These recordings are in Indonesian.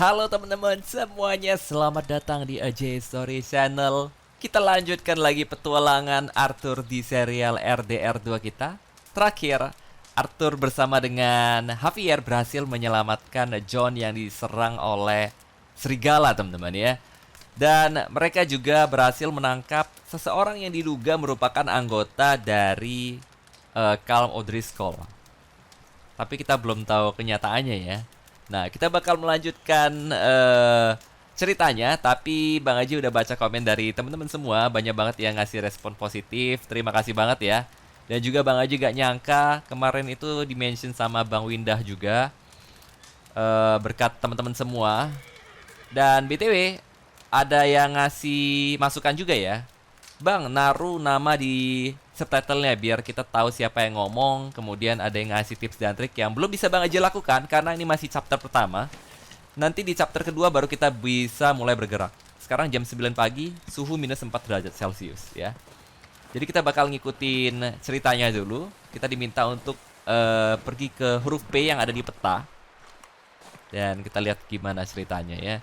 Halo teman-teman semuanya, selamat datang di AJ Story Channel. Kita lanjutkan lagi petualangan Arthur di serial RDR2 kita. Terakhir, Arthur bersama dengan Javier berhasil menyelamatkan John yang diserang oleh serigala, teman-teman ya. Dan mereka juga berhasil menangkap seseorang yang diduga merupakan anggota dari Calm O'Driscoll. Tapi kita belum tahu kenyataannya ya. Nah, kita bakal melanjutkan ceritanya. Tapi Bang Aji udah baca komen dari teman-teman semua. Banyak banget yang ngasih respon positif. Terima kasih banget ya. Dan juga Bang Aji gak nyangka kemarin itu di-mention sama Bang Windah juga, berkat teman-teman semua. Dan BTW ada yang ngasih masukan juga ya, Bang, naruh nama di subtitlenya biar kita tahu siapa yang ngomong. Kemudian ada yang ngasih tips dan trik yang belum bisa Bang Aji lakukan karena ini masih chapter pertama. Nanti di chapter kedua baru kita bisa mulai bergerak. Sekarang jam 9 pagi, suhu minus 4 derajat Celcius ya. Jadi kita bakal ngikutin ceritanya dulu. Kita diminta untuk pergi ke huruf P yang ada di peta. Dan kita lihat gimana ceritanya ya.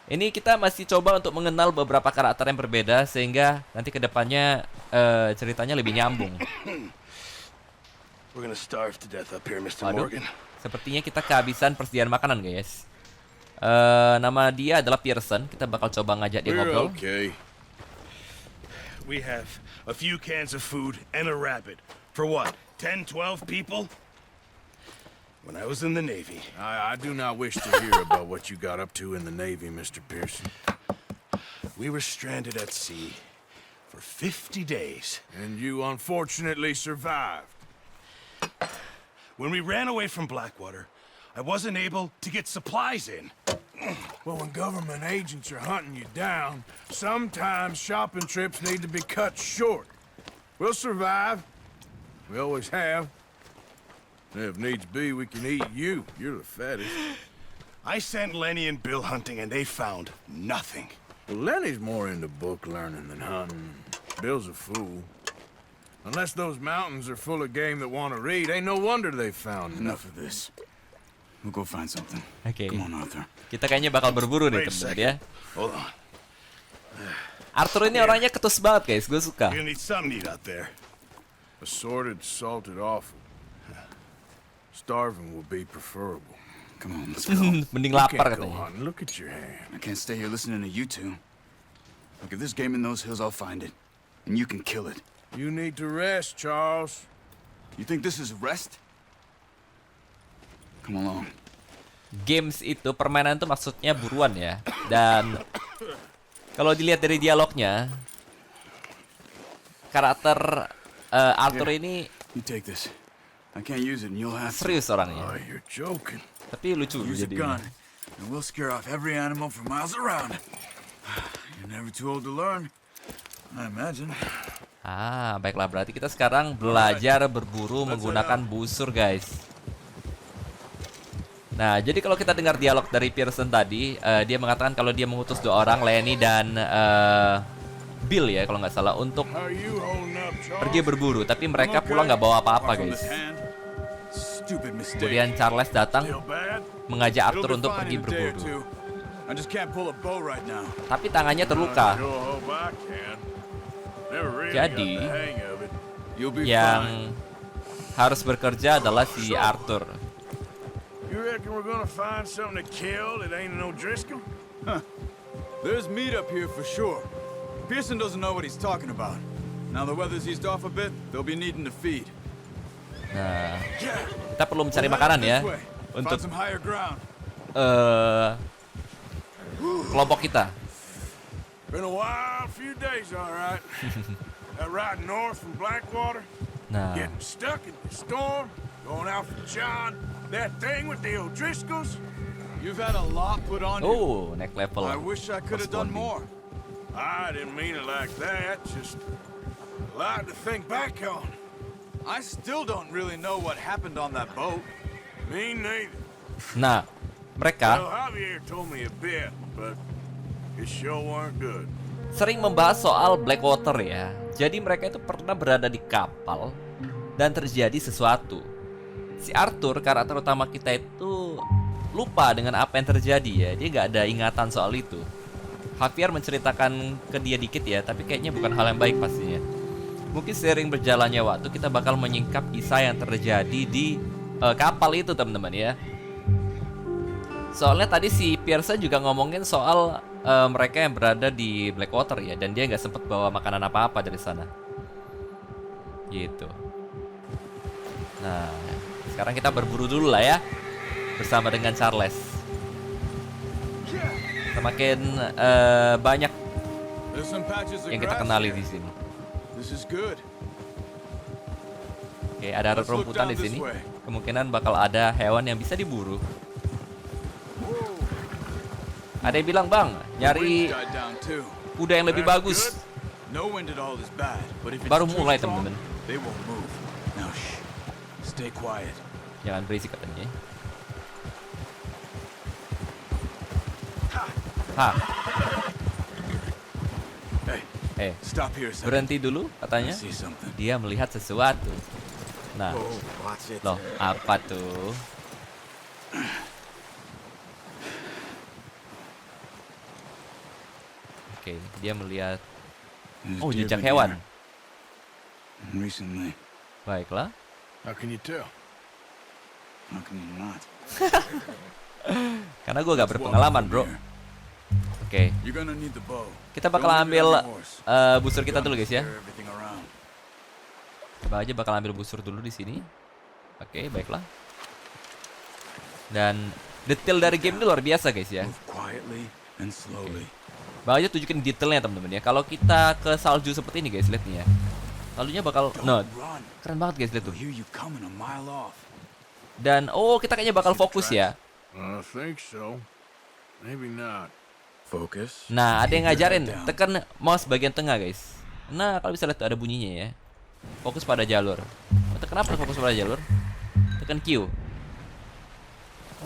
Ini kita masih coba untuk mengenal beberapa karakter yang berbeda sehingga nanti kedepannya ceritanya lebih nyambung. Waduh, sepertinya kita kehabisan persediaan makanan guys. Nama dia adalah Pearson. Kita bakal coba ngajak dia ngobrol. Okay. We have a few cans of food and a rabbit. For what? 10, 12 people? When I was in the Navy. I do not wish to hear about what you got up to in the Navy, Mr. Pearson. We were stranded at sea for 50 days. And you unfortunately survived. When we ran away from Blackwater, I wasn't able to get supplies in. Well, when government agents are hunting you down, sometimes shopping trips need to be cut short. We'll survive. We always have. If needs be, we can eat you. You're the fattest. I sent Lenny and Bill hunting, and they found nothing. Well, Lenny's more into book learning than hunting. Bill's a fool. Unless those mountains are full of game that want to read, ain't no wonder they found Enough of this. We'll go find something. Oke. Come on, Arthur. Kita kayaknya bakal berburu nih Wait a teman-teman second. ya. Hold on. Arthur ini orangnya ketus banget guys, gue suka. You're gonna need something to eat out there. assorted, salted offal. Starving will be preferable. Come on, let's go. Mending You lapar can't go katanya. hunting. Look at your hand. I can't stay here listening to you two. Look, if there's game in those hills, I'll find it. And you can kill it. You need to rest, Charles. You think this is rest? Come along. Games itu, permainan itu maksudnya buruan ya. Dan kalau dilihat dari dialognya, karakter Arthur ini You take this. I can't use it and you'll have to. serius Oh, orangnya. you're joking. Tapi lucu Use a jadi. gun. And we'll scare off every animal for miles around. You're never too old to learn. I imagine. Ah, baiklah, berarti kita sekarang belajar berburu menggunakan busur, guys. Nah, jadi kalau kita dengar dialog dari Pearson tadi, dia mengatakan kalau dia mengutus dua orang, Lenny dan Bill ya, kalau nggak salah, untuk How are you holding up, Charles? pergi berburu. Tapi mereka pulang nggak bawa apa-apa, From guys. this hand. Stupid mistake. Kemudian Charles datang Still bad? mengajak It'll Arthur be untuk fine pergi in a day or berburu. two. I just can't pull a bow right now. Tapi tangannya terluka. Sure hope I can. Never really Jadi, got the hang of it. You'll be fine. Yang harus bekerja adalah si Arthur. You reckon we're gonna find something to kill that ain't no Driscoll? There's meat up here for sure. Pearson doesn't know what he's talking about. Now the weather's eased off a bit, they'll be needing to feed. Nah, Yeah. kita perlu mencari makanan ya untuk Find some higher ground. kelompok kita. Been a wild few days, all right. That ride north from Blackwater, Nah, getting stuck in the storm, going out for John, that thing with the O'Driscolls. You've had a lot put on you. oh, naik level. I wish I could have done more. I didn't mean it like that, just a lot to think back on. I still don't really know what happened on that boat. Me neither. Nah, Well, mereka Javier told me a bit, but it sure weren't good. sering membahas soal Blackwater ya. Jadi mereka itu pernah berada di kapal dan terjadi sesuatu. Si Arthur, karakter utama kita itu lupa dengan apa yang terjadi ya. Dia nggak ada ingatan soal itu. Javier menceritakan ke dia dikit ya, tapi kayaknya bukan hal yang baik pastinya. Mungkin seiring berjalannya waktu kita bakal menyingkap kisah yang terjadi di kapal itu teman-teman ya. Soalnya tadi si Pearson juga ngomongin soal mereka yang berada di Blackwater ya, dan dia nggak sempet bawa makanan apa-apa dari sana. Gitu. Nah, sekarang kita berburu dulu lah ya, bersama dengan Charles. Semakin banyak yang kita kenali di sini. Oke, ada rumputan di sini. Kemungkinan bakal ada hewan yang bisa diburu. Ada yang bilang, "Bang, nyari kuda yang lebih bagus." Baru mulai, teman-teman. Jangan berisik katanya. Berhenti dulu katanya. Dia melihat sesuatu. Nah, loh, apa tuh? Oke, dia melihat. Oh, jejak hewan. Baiklah. How can you tell? Karena gue gak berpengalaman, bro. Oke. Kita bakal ambil busur kita dulu, guys ya. Coba aja bakal ambil busur dulu di sini. Oke, baiklah. Dan detail dari game ini luar biasa, guys ya. Bang aja tunjukin detailnya teman-teman ya. Kalau kita ke salju seperti ini guys, lihat nih ya. Saljunya bakal, keren banget guys, lihat tuh. Dan kita kayaknya bakal fokus ya. I think so. Maybe not. Focus. Nah, ada yang ngajarin, tekan mouse bagian tengah guys. Nah, kalau bisa lihat tuh ada bunyinya ya. Fokus pada jalur. Tekan apa fokus pada jalur? Tekan Q.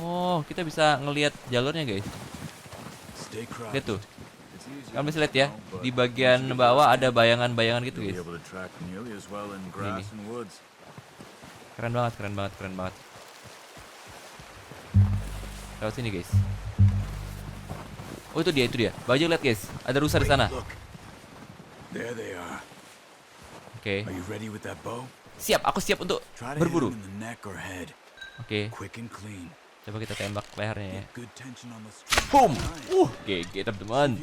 Oh, kita bisa ngelihat jalurnya guys. Lihat tuh. Kamu bisa lihat ya, di bagian bawah ada bayangan-bayangan gitu guys. Ini. Keren banget, keren banget, keren banget. Lewat sini guys. Oh, itu dia. Baju lihat guys, ada rusa di sana. Oke. Siap, aku siap untuk berburu. Oke. Coba kita tembak lehernya ya. Boom. GG teman-teman.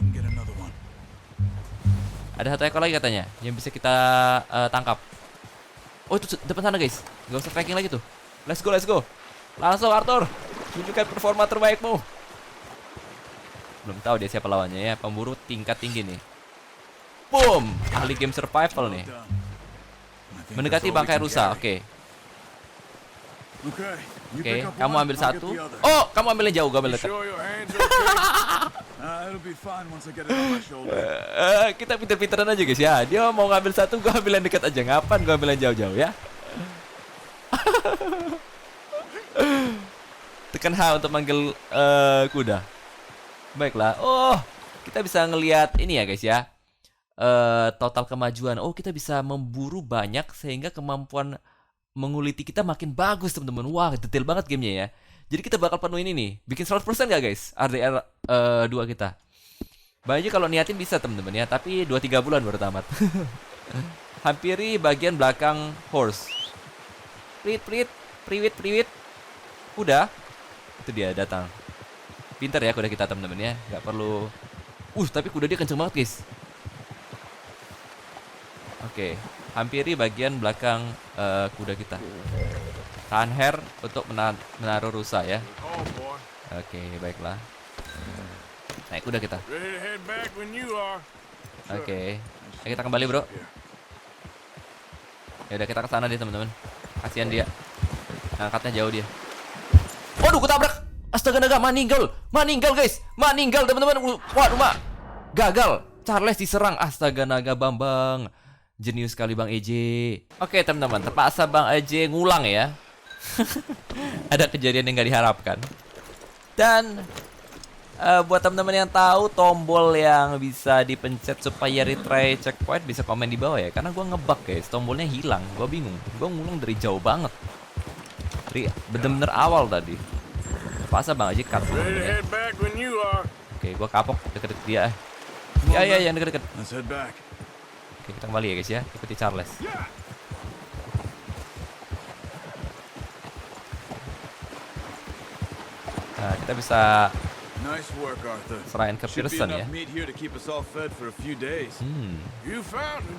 Ada satu ekor lagi katanya yang bisa kita tangkap. Oh, itu depan sana guys. Gak usah tracking lagi tuh. Let's go. Langsung Arthur, tunjukkan performa terbaikmu. Belum tahu dia siapa lawannya ya. Pemburu tingkat tinggi nih. Boom. Ahli game survival nih. Mendekati bangkai rusa. Oke, kamu ambil satu. Oh, kamu ambil yang jauh, gue ambil dekat. Kita pinter-pinteran aja guys ya. Dia mau ngambil satu, gue ambil yang dekat aja. Ngapain gue ambil yang jauh-jauh ya? Tekan H untuk manggil kuda. Baiklah. Oh, kita bisa ngelihat ini ya guys ya. Total kemajuan. Oh, kita bisa memburu banyak sehingga kemampuan menguliti kita makin bagus teman-teman. Wah, detail banget gamenya ya. Jadi kita bakal penuhin ini. Bikin 100% gak guys? RDR 2 kita. Banyak kalau niatin bisa teman-teman ya. Tapi 2-3 bulan baru tamat. Hampiri bagian belakang horse. Priwit. Kuda. Itu dia datang. Pintar ya kuda kita teman-teman ya. Gak perlu. Tapi kuda dia kenceng banget guys. Oke. Hampiri bagian belakang kuda kita. Tahan hair untuk menaruh rusa ya. Oke, baiklah. Naik kuda kita. Oke. Kita kembali bro. Ya udah kita ke sana deh teman-teman. Kasihan dia. Angkatnya jauh dia. Waduh, ketabrak. Astaga naga, maninggal guys. Maninggal teman-teman. Waduh, gagal. Charles diserang. Astaga naga Bambang. Jenius sekali Bang EJ. Oke teman-teman, terpaksa Bang EJ ngulang ya. Ada kejadian yang gak diharapkan. Dan buat teman-teman yang tahu tombol yang bisa dipencet supaya retry checkpoint, bisa komen di bawah ya. Karena gue ngebug guys, tombolnya hilang. Gue bingung, gue ngulang dari jauh banget. Dari bener-bener awal tadi. Terpaksa Bang Aji cut dulu Ready to ya. head back when you are. Oke, gua kapok deket-deket dia. Come on, Ya, then. yang deket-deket. Let's head back. Oke, kita kembali ya guys ya. Ikuti Charles. Nah, kita bisa Nice work, Arthur. serahin ke Should be Pearson ya. enough meat here to keep us all fed for a few days. You found him.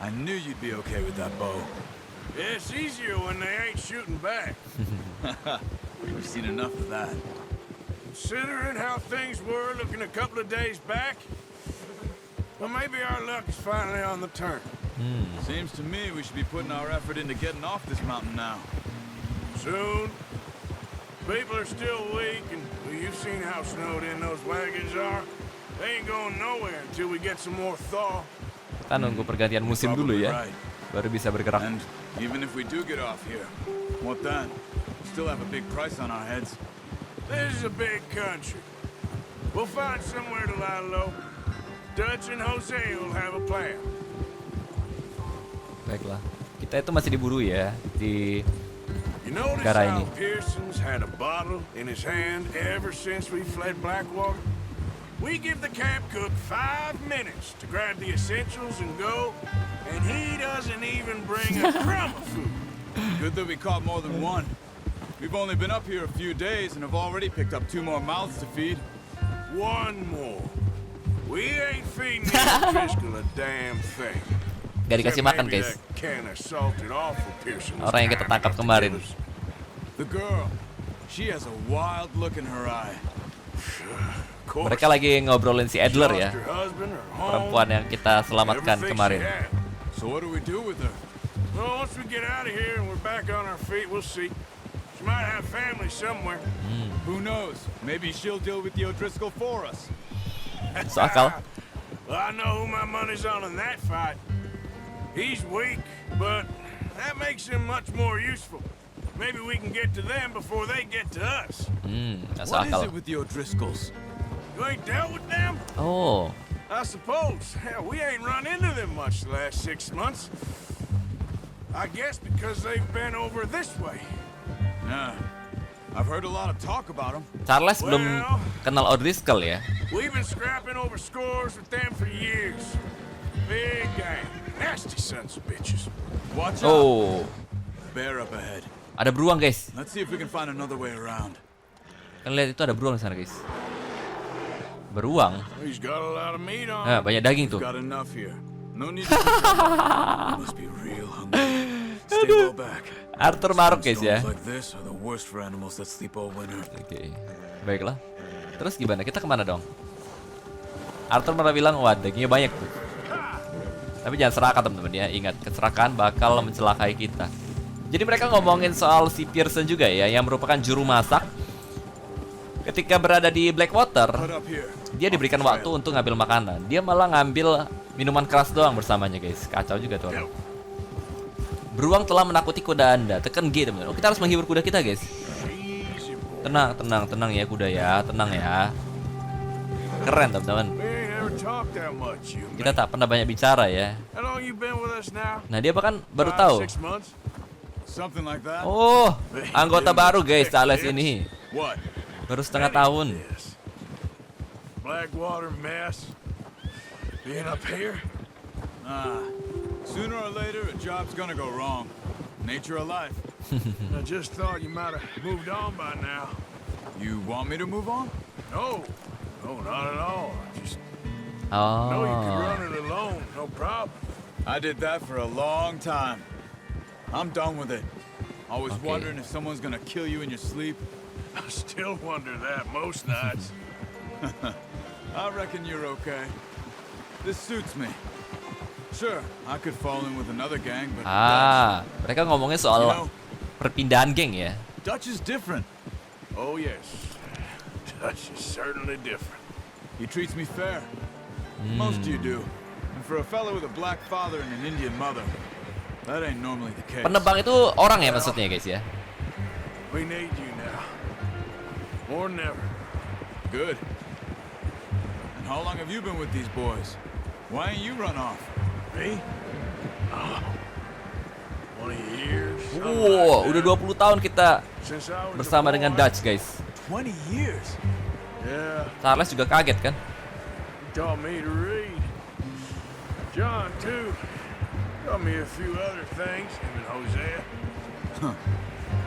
I knew you'd be okay with that bow. It's easier when they ain't shooting back. We've seen enough of that. Considering how things were looking a couple of days back, well, maybe our luck is finally on the turn. Seems to me we should be putting our effort into getting off this mountain now. Soon. People are still weak, and well, you've seen how snowed in those wagons are. They ain't going nowhere until we get some more thaw. Kita nunggu pergantian musim dulu Probably ya. right. Baru bisa bergerak. And even if we do get off here, what then? We still have a big price on our heads. This is a big country. We'll find somewhere to lie low. Dutch and Jose will have a plan. Baiklah. Kita itu masih diburu ya di You notice Negara how ini. Pearson's had a bottle in his hand ever since we fled Blackwater? We give the camp cook 5 minutes to grab the essentials and go, and he doesn't even bring a crumb of food. Good that we caught more than one. We've only been up here a few days and have already picked up 2 more mouths to feed. One more. We ain't feeding the Driscoll a damn thing. Gak dikasih Except makan maybe guys. that can of salted offal Pearson was Orang yang kita kind tangkap enough to kemarin. give us. The girl, she has a wild look in her eye. Of course, Mereka lagi ngobrolin si Adler ya. lost her husband, her home, Perempuan yang kita selamatkan everything kemarin. she had. So what do we do with her? Well, once we get out of here and we're back on our feet, we'll see. She might have family somewhere. Who knows? Maybe she'll deal with the O'Driscoll for us. Masuk akal. Well, I know who my money's on in that fight. He's weak, but that makes him much more useful. Maybe we can get to them before they get to us. Masuk What is akal. it with the O'Driscolls? You ain't dealt with them? Oh, I suppose. Hell, we ain't run into them much the last 6 months. I guess because they've been over this way. Nah, I've heard a lot of talk about them. Charles belum Well. kenal O'Driscoll ya. We've been scrapping over scores with them for years. Big gang. Nasty sons of bitches. Watch out! Oh, Bear up ahead. ada beruang guys. Let's see if we can find another way around. Kalian lihat itu ada beruang di sana guys. Beruang. He's got a lot of meat on Nah, him. banyak daging tuh. Got enough here. No need to. You must be real hungry. Stay well back. Arthur maruk guys ya. Storms like this are the worst for animals that sleep all winter. Oke, baiklah. Terus gimana? Kita kemana dong? Arthur pernah bilang, wah dagingnya banyak tuh. Tapi jangan serakah teman-teman ya. Ingat, keserakaan bakal mencelakai kita. Jadi mereka ngomongin soal si Pearson juga ya, yang merupakan juru masak. Ketika berada di Blackwater, Put up here. dia diberikan waktu untuk ngambil makanan. Dia malah ngambil minuman keras doang bersamanya guys. Kacau juga tuh orang. Beruang telah menakuti kuda Anda. Tekan G teman-teman. Oh, kita harus menghibur kuda kita guys. Tenang, tenang, tenang ya kuda ya. Tenang ya. Keren teman-teman. We ain't ever talked that much, you Kita tak pernah banyak bicara ya. How long you been with us now? Nah dia bahkan baru 5, tahu. 6 months? Something like that. Oh, anggota baru guys Charles ini. What? Baru setengah tahun. Yes. Blackwater mess. Being up here? Sooner or later, a job's gonna go wrong. Nature of life. I just thought you might have moved on by now. You want me to move on? No. No, not at all. I just know you could Oh, run it alone, no problem. I did that for a long time. I'm done with it. Always Okay. wondering if someone's gonna kill you in your sleep. I still wonder that most nights. I reckon you're okay. This suits me. Sure, I could fall in with another gang, but mereka ngomongin soal perpindahan geng ya. Dutch is different. Oh, yes. Dutch is certainly different. He treats me fair. Most of you do. And for a fellow with a black father and an Indian mother, that ain't normally the case. Penebang itu orang ya maksudnya guys ya. We need you now. More than ever. Good. And how long have you been with these boys? Why ain't you run off? Me? Oh. 20 years. Wow, udah 20 tahun kita Since I was a bersama dengan boy. Dutch, guys. 20 years? Yeah, Charles juga kaget kan? he taught me to read. John, too. Taught me a few other things, him and Hosea.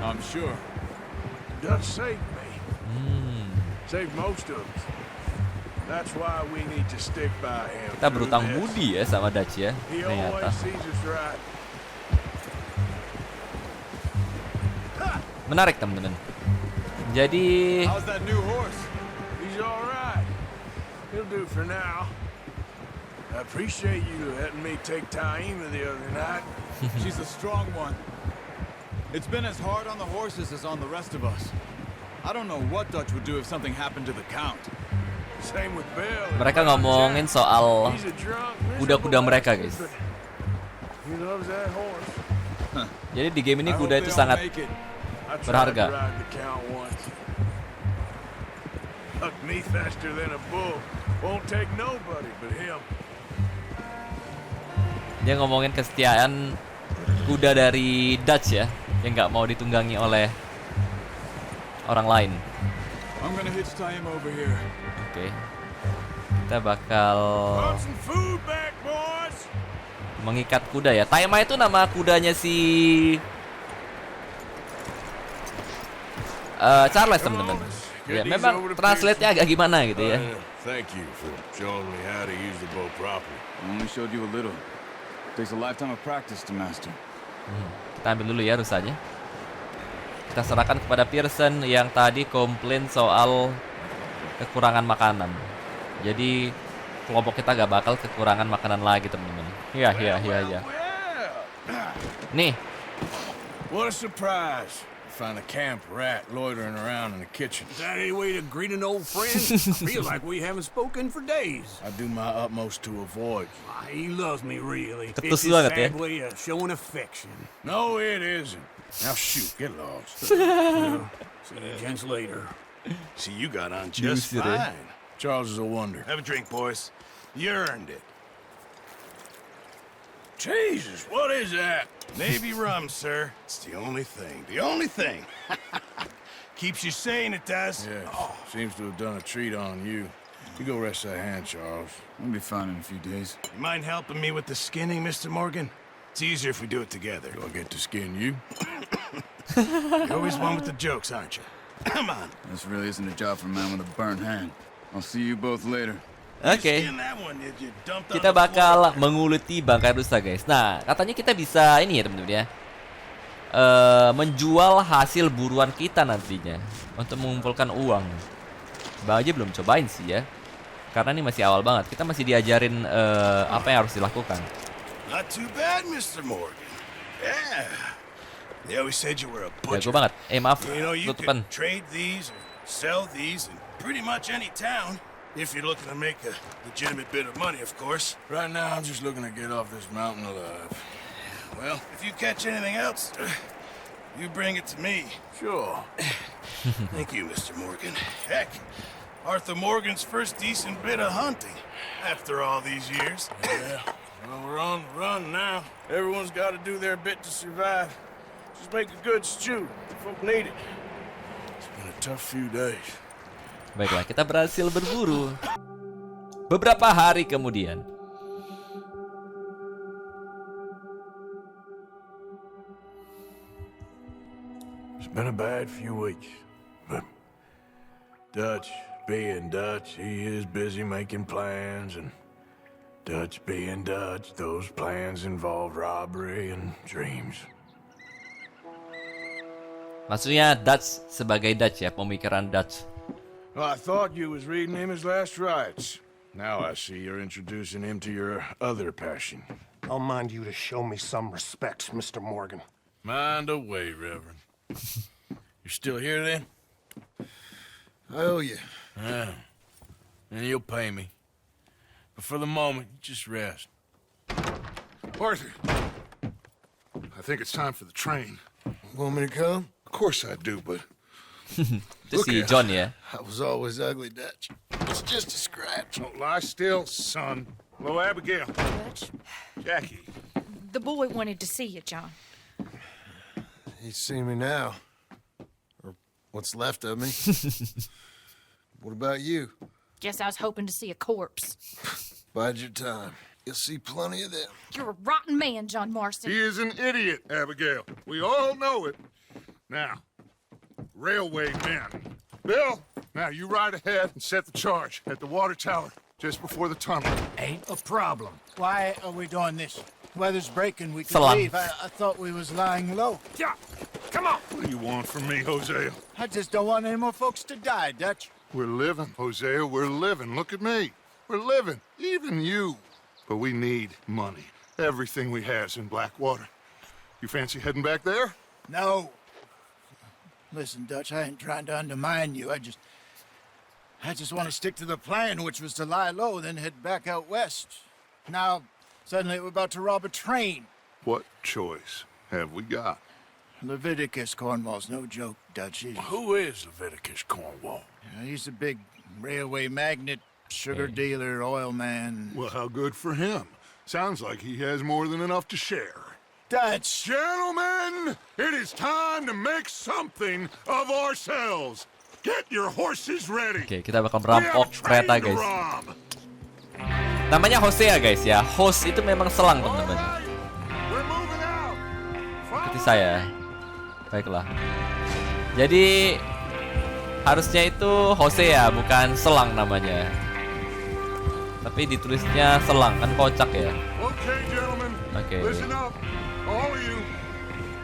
I'm sure. Dutch saved me. Saved most of us. That's why we need to stick by him. Kita through berutang this. budi ya sama Dutch ya. He Ternyata. always sees us right. Menarik teman-teman. Jadi How's that new horse? He's all right. He'll do for now. I appreciate you letting me take Taima the other night. She's a strong one. It's been as hard on the horses as on the rest of us. I don't know what Dutch would do if something happened to the Count. Same with Bill. mereka ngomongin soal He's a drunk, kuda-kuda miserable mereka, bastard, guys. but He loves that horse. Jadi di game ini I hope kuda they itu all sangat make it. I tried berharga. to ride the Count once. Hucked me faster than a bull. Won't take nobody but him. Dia ngomongin kesetiaan kuda dari Dutch ya, yang nggak mau ditunggangi oleh orang lain. I'm gonna hitch time over here. Oke. Kita bakal Want some food back, boys? mengikat kuda ya. Taima itu nama kudanya si Charles teman-teman. Ya, memang translate-nya agak gimana gitu ya. Thank you for showing me how to use the bow properly. I only showed you a little. Takes a lifetime of practice to master. Kita ambil dulu ya rusanya. Kita serahkan kepada Pearson yang tadi komplain soal kekurangan makanan. Jadi kelompok kita gak bakal kekurangan makanan lagi teman-teman. Iya. Well. Nih, What a surprise. Find a camp rat loitering around in the kitchen. Is that any way to greet an old friend? I feel like we haven't spoken for days. I do my utmost to avoid you. He loves me, really. Ketus It's his banget ya. sad way of showing affection. No, it isn't. Now shoot, get lost. See you gents later. See, you got on just Diusir ya. fine. Charles is a wonder. Have a drink, boys. You earned it. Jesus, what is that? Navy rum, sir. It's the only thing. The only thing. Keeps you sane, it does. Yeah, seems to have done a treat on you. You go rest that hand, Charles. I'll be fine in a few days. You mind helping me with the skinning, Mr. Morgan? It's easier if we do it together. Do I get to skin you? You're always one with the jokes, aren't you? Come on. This really isn't a job for a man with a burnt hand. I'll see you both later. oke. Skin that one that you dumped on Kita the bakal floor. menguliti bangkai rusa guys. Nah, katanya kita bisa ini ya teman-teman ya. Menjual hasil buruan kita nantinya untuk mengumpulkan uang. Bang aja belum cobain sih ya. Karena ini masih awal banget. Kita masih diajarin apa yang harus dilakukan. Not too bad, Mr. Morgan. Yeah. They always said you were a Jago butcher. banget. Maaf, You know, you tutupan. could trade these or sell these in pretty much any town. If you're looking to make a legitimate bit of money, of course. Right now, I'm just looking to get off this mountain alive. Well, if you catch anything else, you bring it to me. Sure. Thank you, Mr. Morgan. Heck, Arthur Morgan's first decent bit of hunting after all these years. Yeah. Well, we're on the run now. Everyone's got to do their bit to survive. Just make a good stew. Folk need it. It's been a tough few days. Baiklah, kita berhasil berburu. Beberapa hari kemudian. It's been a bad few weeks, but Dutch being Dutch, he is busy making plans, and Dutch being Dutch, those plans involve robbery and dreams. Maksudnya Dutch sebagai Dutch ya, pemikiran Dutch. Well, I thought you was reading him his last rites. Now I see you're introducing him to your other passion. I'll mind you to show me some respect, Mr. Morgan. Mind away, Reverend. You're still here then? I owe you. Yeah. And you'll pay me. But for the moment, just rest. Arthur, I think it's time for the train. Want me to come? Of course I do, but Itu si John ya. I was always ugly, Dutch. It's just a scratch. don't lie still, son. Hello, Abigail. Dutch, Jackie. the boy wanted to see you, John. You see me now. Or what's left of me. What about you? Guess I was hoping to see a corpse. Bide your time. You'll see plenty of them. You're a rotten man, John Marston. He is an idiot, Abigail. We all know it. Now, railway men. Bill, now you ride ahead and set the charge at the water tower just before the tunnel. Ain't a problem. Why are we doing this? Weather's breaking. We can Salam. leave. I thought we was lying low. Yeah, come on. What do you want from me, Hosea? I just don't want any more folks to die, Dutch. We're living, Hosea. We're living. Look at me. We're living. Even you. But we need money. Everything we have's in Blackwater. You fancy heading back there? No. Listen, Dutch, I ain't trying to undermine you. I just want to stick to the plan, which was to lie low, then head back out west. Now, suddenly we're about to rob a train. What choice have we got? Leviticus Cornwall's no joke, Dutch. Who is Leviticus Cornwall? He's a big railway magnate, sugar dealer, oil man. Well, how good for him. Sounds like he has more than enough to share. Dutch! Gentlemen, it is time to make something of ourselves. Get your horses ready. Oke, kita bakal We have a merampok train kereta, to guys. rob. Namanya Hosea, guys ya. Host itu memang selang, All teman-teman. right, we're moving out. Ikuti saya. Baiklah. Jadi harusnya itu Hosea, bukan selang namanya. Tapi ditulisnya selang, kan kocak ya. Okay, gentlemen. Oke. Listen up, all of you.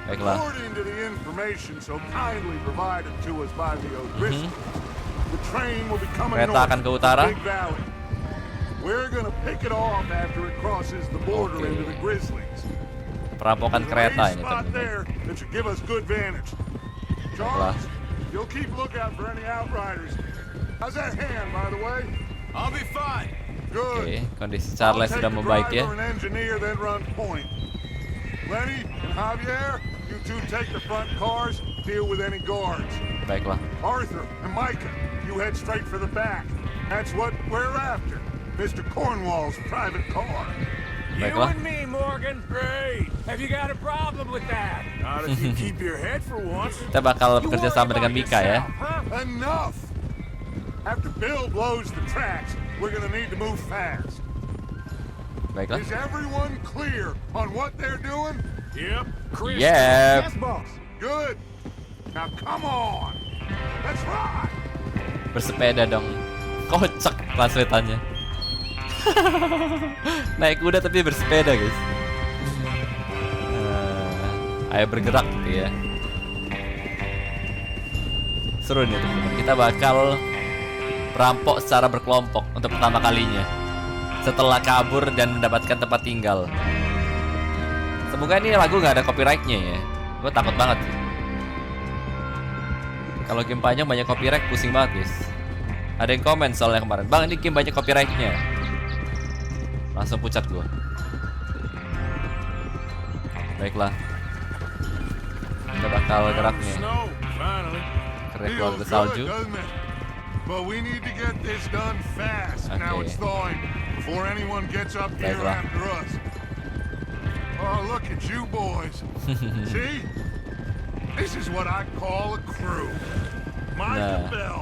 Baiklah. According to the information so kindly provided to us by the O'Driscolls, the train will be coming Kereta north akan ke from utara. the Big Valley. We're gonna pick it off after it crosses the border Oke. into the Grizzlies. Perampokan There's a kereta raised ini, spot teman-teman. there that should give us good vantage. Charles, you'll keep lookout for any outriders. How's that hand, by the way? I'll be fine. Good. Oke, kondisi Charles I'll take sudah the membaik ya. driver and engineer, then run point. Lenny and Javier, you two take the front cars, deal with any guards. Baiklah. Arthur and Micah, you head straight for the back. That's what we're after. Mr. Cornwall's private car. Baiklah. me, Morgan. Great. Have you got a problem with that? Not if you keep your head for once. Kita bakal bekerja sama dengan Mika ya. Enough! After Bill blows the tracks, we're gonna need to move fast. Baiklah. Is everyone clear on what they're doing? Yep. Chris. Yep. boss. Good. Now come on. Let's ride. Bersepeda dong. Kocak translatannya. Naik kuda tapi bersepeda, guys. Ayo bergerak gitu ya. Seru nih teman-teman. Kita bakal perampok secara berkelompok untuk pertama kalinya setelah kabur dan mendapatkan tempat tinggal. Semoga ini lagu nggak ada copyrightnya ya. Gue takut banget sih. Kalau game panjang banyak copyright pusing banget, guys. Ada yang komen soalnya kemarin, "Bang, ini game banyak copyrightnya." Langsung pucat gue. Baiklah. Kita bakal gerak nih. Snow, finally. Keren keluar Feels dari good, salju. doesn't it? But we need to get this done fast. Now Okay. it's thawing before anyone gets up here Baiklah. after us. Oh, look at you boys. See? This is what I call a crew. Micah Nah. Bell,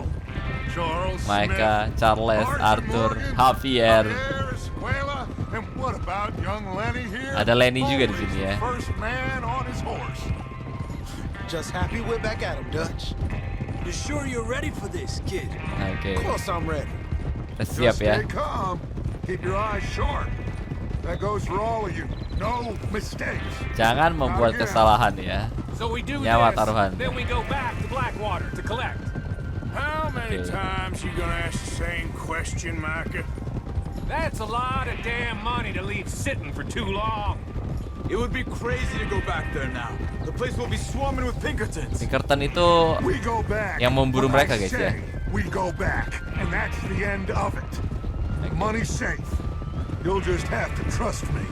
Charles Micah, Smith, Charles, Arthur, Morgan, Javier. Escuela, and what about young Lenny here? Ada Lenny juga di sini ya. Always the first man on his horse. Just happy we're back at him, Dutch. You sure you're ready for this, kid? Oke, Of course I'm ready. kita siap Just ya. stay calm. Keep your eyes sharp. That goes for all of you. No mistakes. Jangan membuat kesalahan ya. So we do Nyawa this, taruhan. then we go back to Blackwater to collect. How many Okay. times you gonna ask the same question, Micah? That's a lot of damn money to leave sitting for too long. It would be crazy to go back there now. The place will be swarming with Pinkertons. Pinkerton itu We go back. yang memburu When mereka, I guys, ya. say We go back, and that's the end of it. Money's safe. You'll just have to trust me.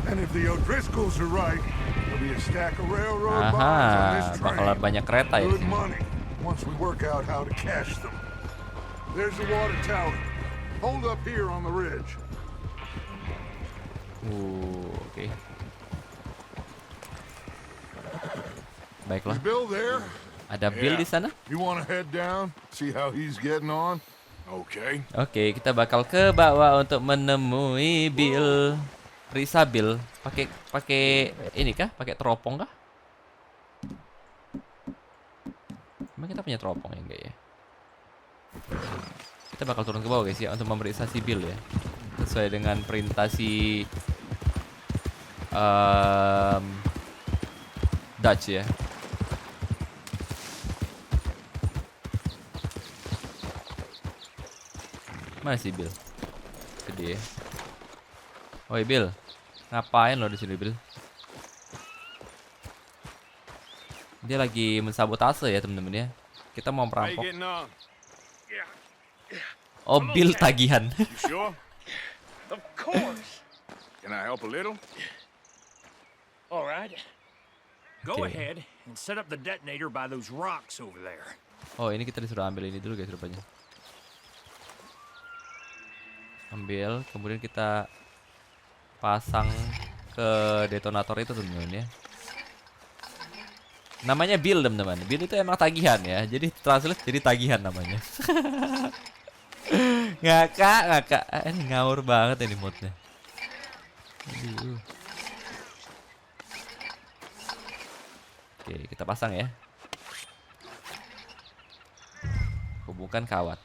And if the O'Driscolls are right, there'll be a stack of railroad bonds on aha, this bakalan train. banyak kereta ya di Good sini. money. Once we work out how to cash them. There's the water tower. Hold up here on the ridge. Oke. Baiklah. Is Bill there? Ada Bill di sana. You wanna head down, see how he's getting on? Okay. Oke, kita bakal ke bawah untuk menemui Bill. Risa Bill. Pakai ini kah? Pakai teropong kah? Emang kita punya teropong ya enggak ya? Kita bakal turun ke bawah guys ya untuk memeriksa si Bill ya. Sesuai dengan perintah si Dutch ya. Mana sih Bill? Gede ya. Oi Bill, ngapain lo di sini Bill? Dia lagi mensabotase ya temen-temen ya. Kita mau merampok. Oh Bill tagihan. You sure? Of course. Can I help a little? All right. Go Okay. ahead and set up the detonator by those rocks over there. Oh ini kita disuruh ambil ini dulu guys rupanya. Ambil, kemudian kita pasang ke detonator itu teman-teman ya. Namanya Bill teman-teman. Bill itu emang tagihan ya. Jadi translate jadi tagihan namanya. ngakak. Ini ngawur banget ini modnya. Aduh. Oke, kita pasang ya. Hubungkan kawat.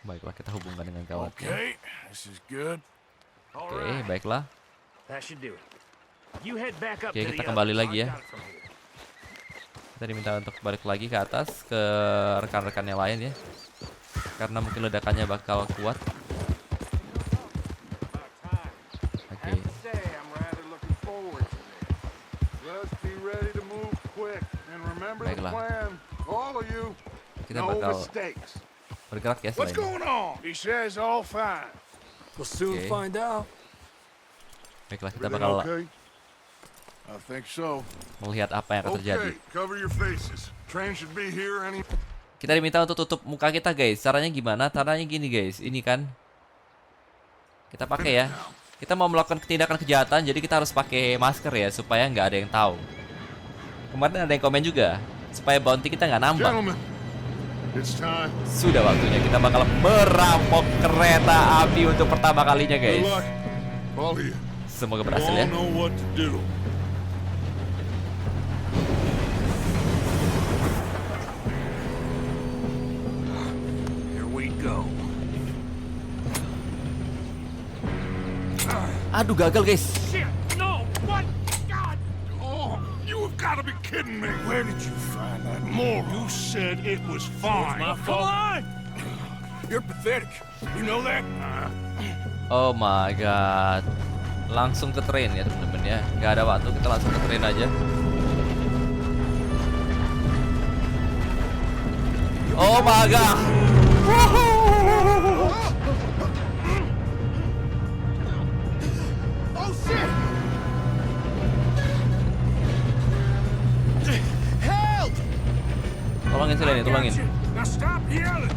Baiklah, kita hubungkan dengan kawat. Okay, this is good. Oke, baiklah. That should do it. You head back up Oke, to kita the kembali others. lagi ya. I've got it from here. Kita diminta untuk balik lagi ke atas ke rekan-rekan yang lain ya. Karena mungkin ledakannya bakal kuat. Oke. Say I'm rather looking forward to this. Just be ready to move quick and remember the Baiklah. plan. All of you. Kita No bakal mistakes. bergerak ya What's selain. going on? He says all fine. We'll soon Okay. find out. Baiklah, kita Everything bakal okay? I think so. melihat apa yang akan terjadi. Okay, cover your faces. Train should be here any. Kita diminta untuk tutup muka kita guys. Caranya gimana? Caranya gini guys. Ini kan kita pakai ya. Kita mau melakukan tindakan kejahatan, jadi kita harus pakai masker ya supaya nggak ada yang tahu. Kemarin ada yang komen juga supaya bounty kita nggak nambah. Gentlemen, it's time. Sudah waktunya kita bakal merampok kereta api untuk pertama kalinya Good guys. luck, all of you. Semoga You berhasil all ya. know what to do. Here we go. Aduh gagal guys. Shit! No! What? God! Oh, you have got to be kidding me. Where did you find that? More. You said it was fine. My fault. You're pathetic. You know that? Oh my god. Langsung ke train ya teman-teman ya. Nggak ada waktu, kita langsung ke train aja. Oh my god. Oh shit! Help! Tolongin sini, tolongin. Now stop yelling.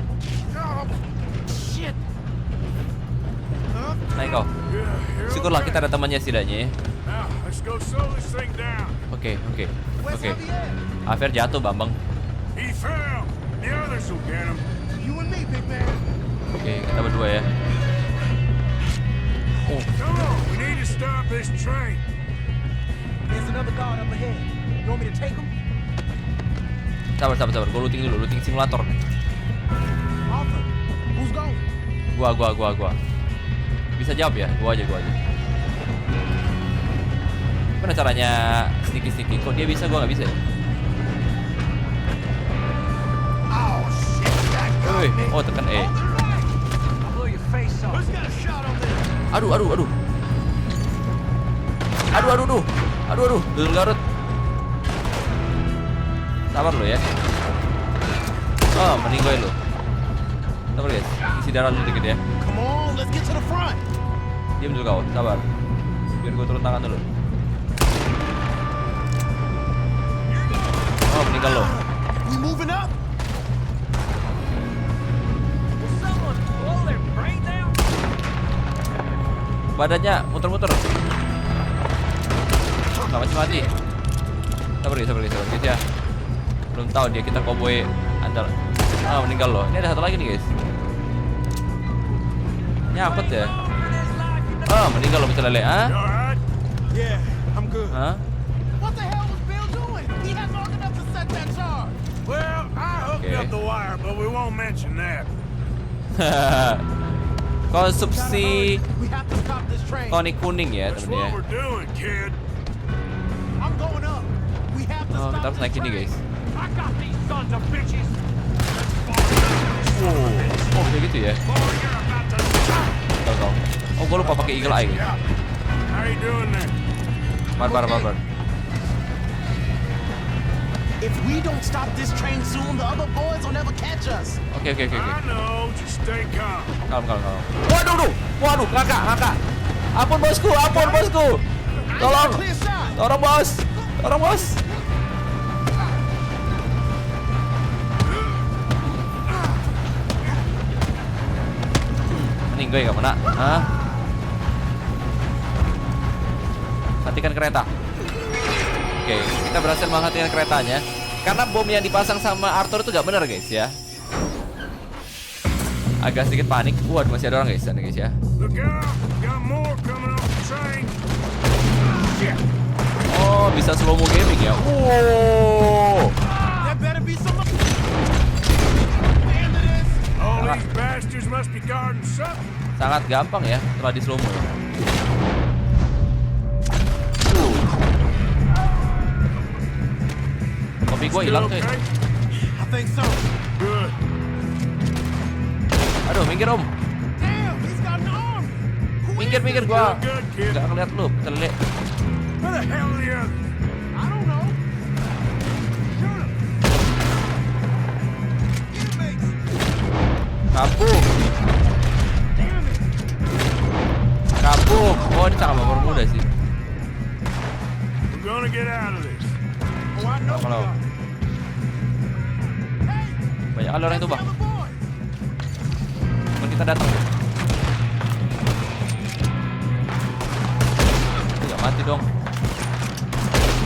Oh, shit. Naik kau. Syukurlah kita ada temannya setidaknya ya. Now let's go slow this thing down. Oke. Javier jatuh Bambang. He fell. The others will get him. You and me, big man. Oke, kita berdua ya. Oh, Come on, we need to stop this train. There's another guard up ahead. You want me to take him? sabar. Gue looting dulu, looting simulator. Arthur, who's going? Gua. Bisa jawab ya? Gua aja. Gimana caranya sneaky? Kok dia bisa, gua nggak bisa ya? Oh shit! That got Woi, me. oh tekan E. I'll blow your face off. Who's got a shot on this? Aduh. Dudul Garut. Sabar lo ya. Oh, meninggoy lo. Sabar guys, isi darah dulu dikit ya. Come on, let's get to the front. Diam dulu kau, sabar. Biar gue turun tangan dulu. Oh, meninggal lo. We moving up? Will someone blow their brains out? Badannya muter-muter. Nggak mati. Sabar guys ya. Belum tahu dia, kita Koboy andal. Meninggal loh. Ini ada satu lagi nih guys. Nyangkut ya. Meninggal loh lele. Yeah, I'm good. What the hell was Bill doing? He had long enough to set that charge. Well, I hooked up the wire, but we won't mention that. Konsumsi We have to stop this train. tonik kuning ya That's temennya. what we're doing, kid. I'm going up. We have to Kita stop harus naik this ini train. guys. I got these sons of bitches. Kayak gitu ya. Tahu. Gue lupa pakai eagle eye guys. How you doing there? Barbar. If we don't stop this train soon, the other boys will never catch us. Oke. I know, just stay calm. Kalem. Waduh, kakak. Ampun bosku. Tolong bos. Mending gue gak mana. Hatikan kereta. Oke, kita berhasil menghentikan keretanya. Karena bom yang dipasang sama Arthur itu gak bener guys ya. Agak sedikit panik. Waduh, masih ada orang guys sana guys ya. Look out, got more coming off the train. Oh, bisa slow mo gaming ya. Wow. There better be some. All these bastards must be guarding something. Sangat gampang ya setelah di slow mo. Kopi gue hilang tuh. I think so. Good. Aduh, minggir om. Damn, he's got an arm. Minggir gua. Good, kid. Gak ngeliat lu, telele. Where the hell are the others? I don't know. Shoot him. Inmates. Kabung. Oh, ini sangat mempermudah sih. We're gonna get out of this. Oh, I know. Kalau banyak kali orang itu bang. Teman kita datang. Gak mati dong.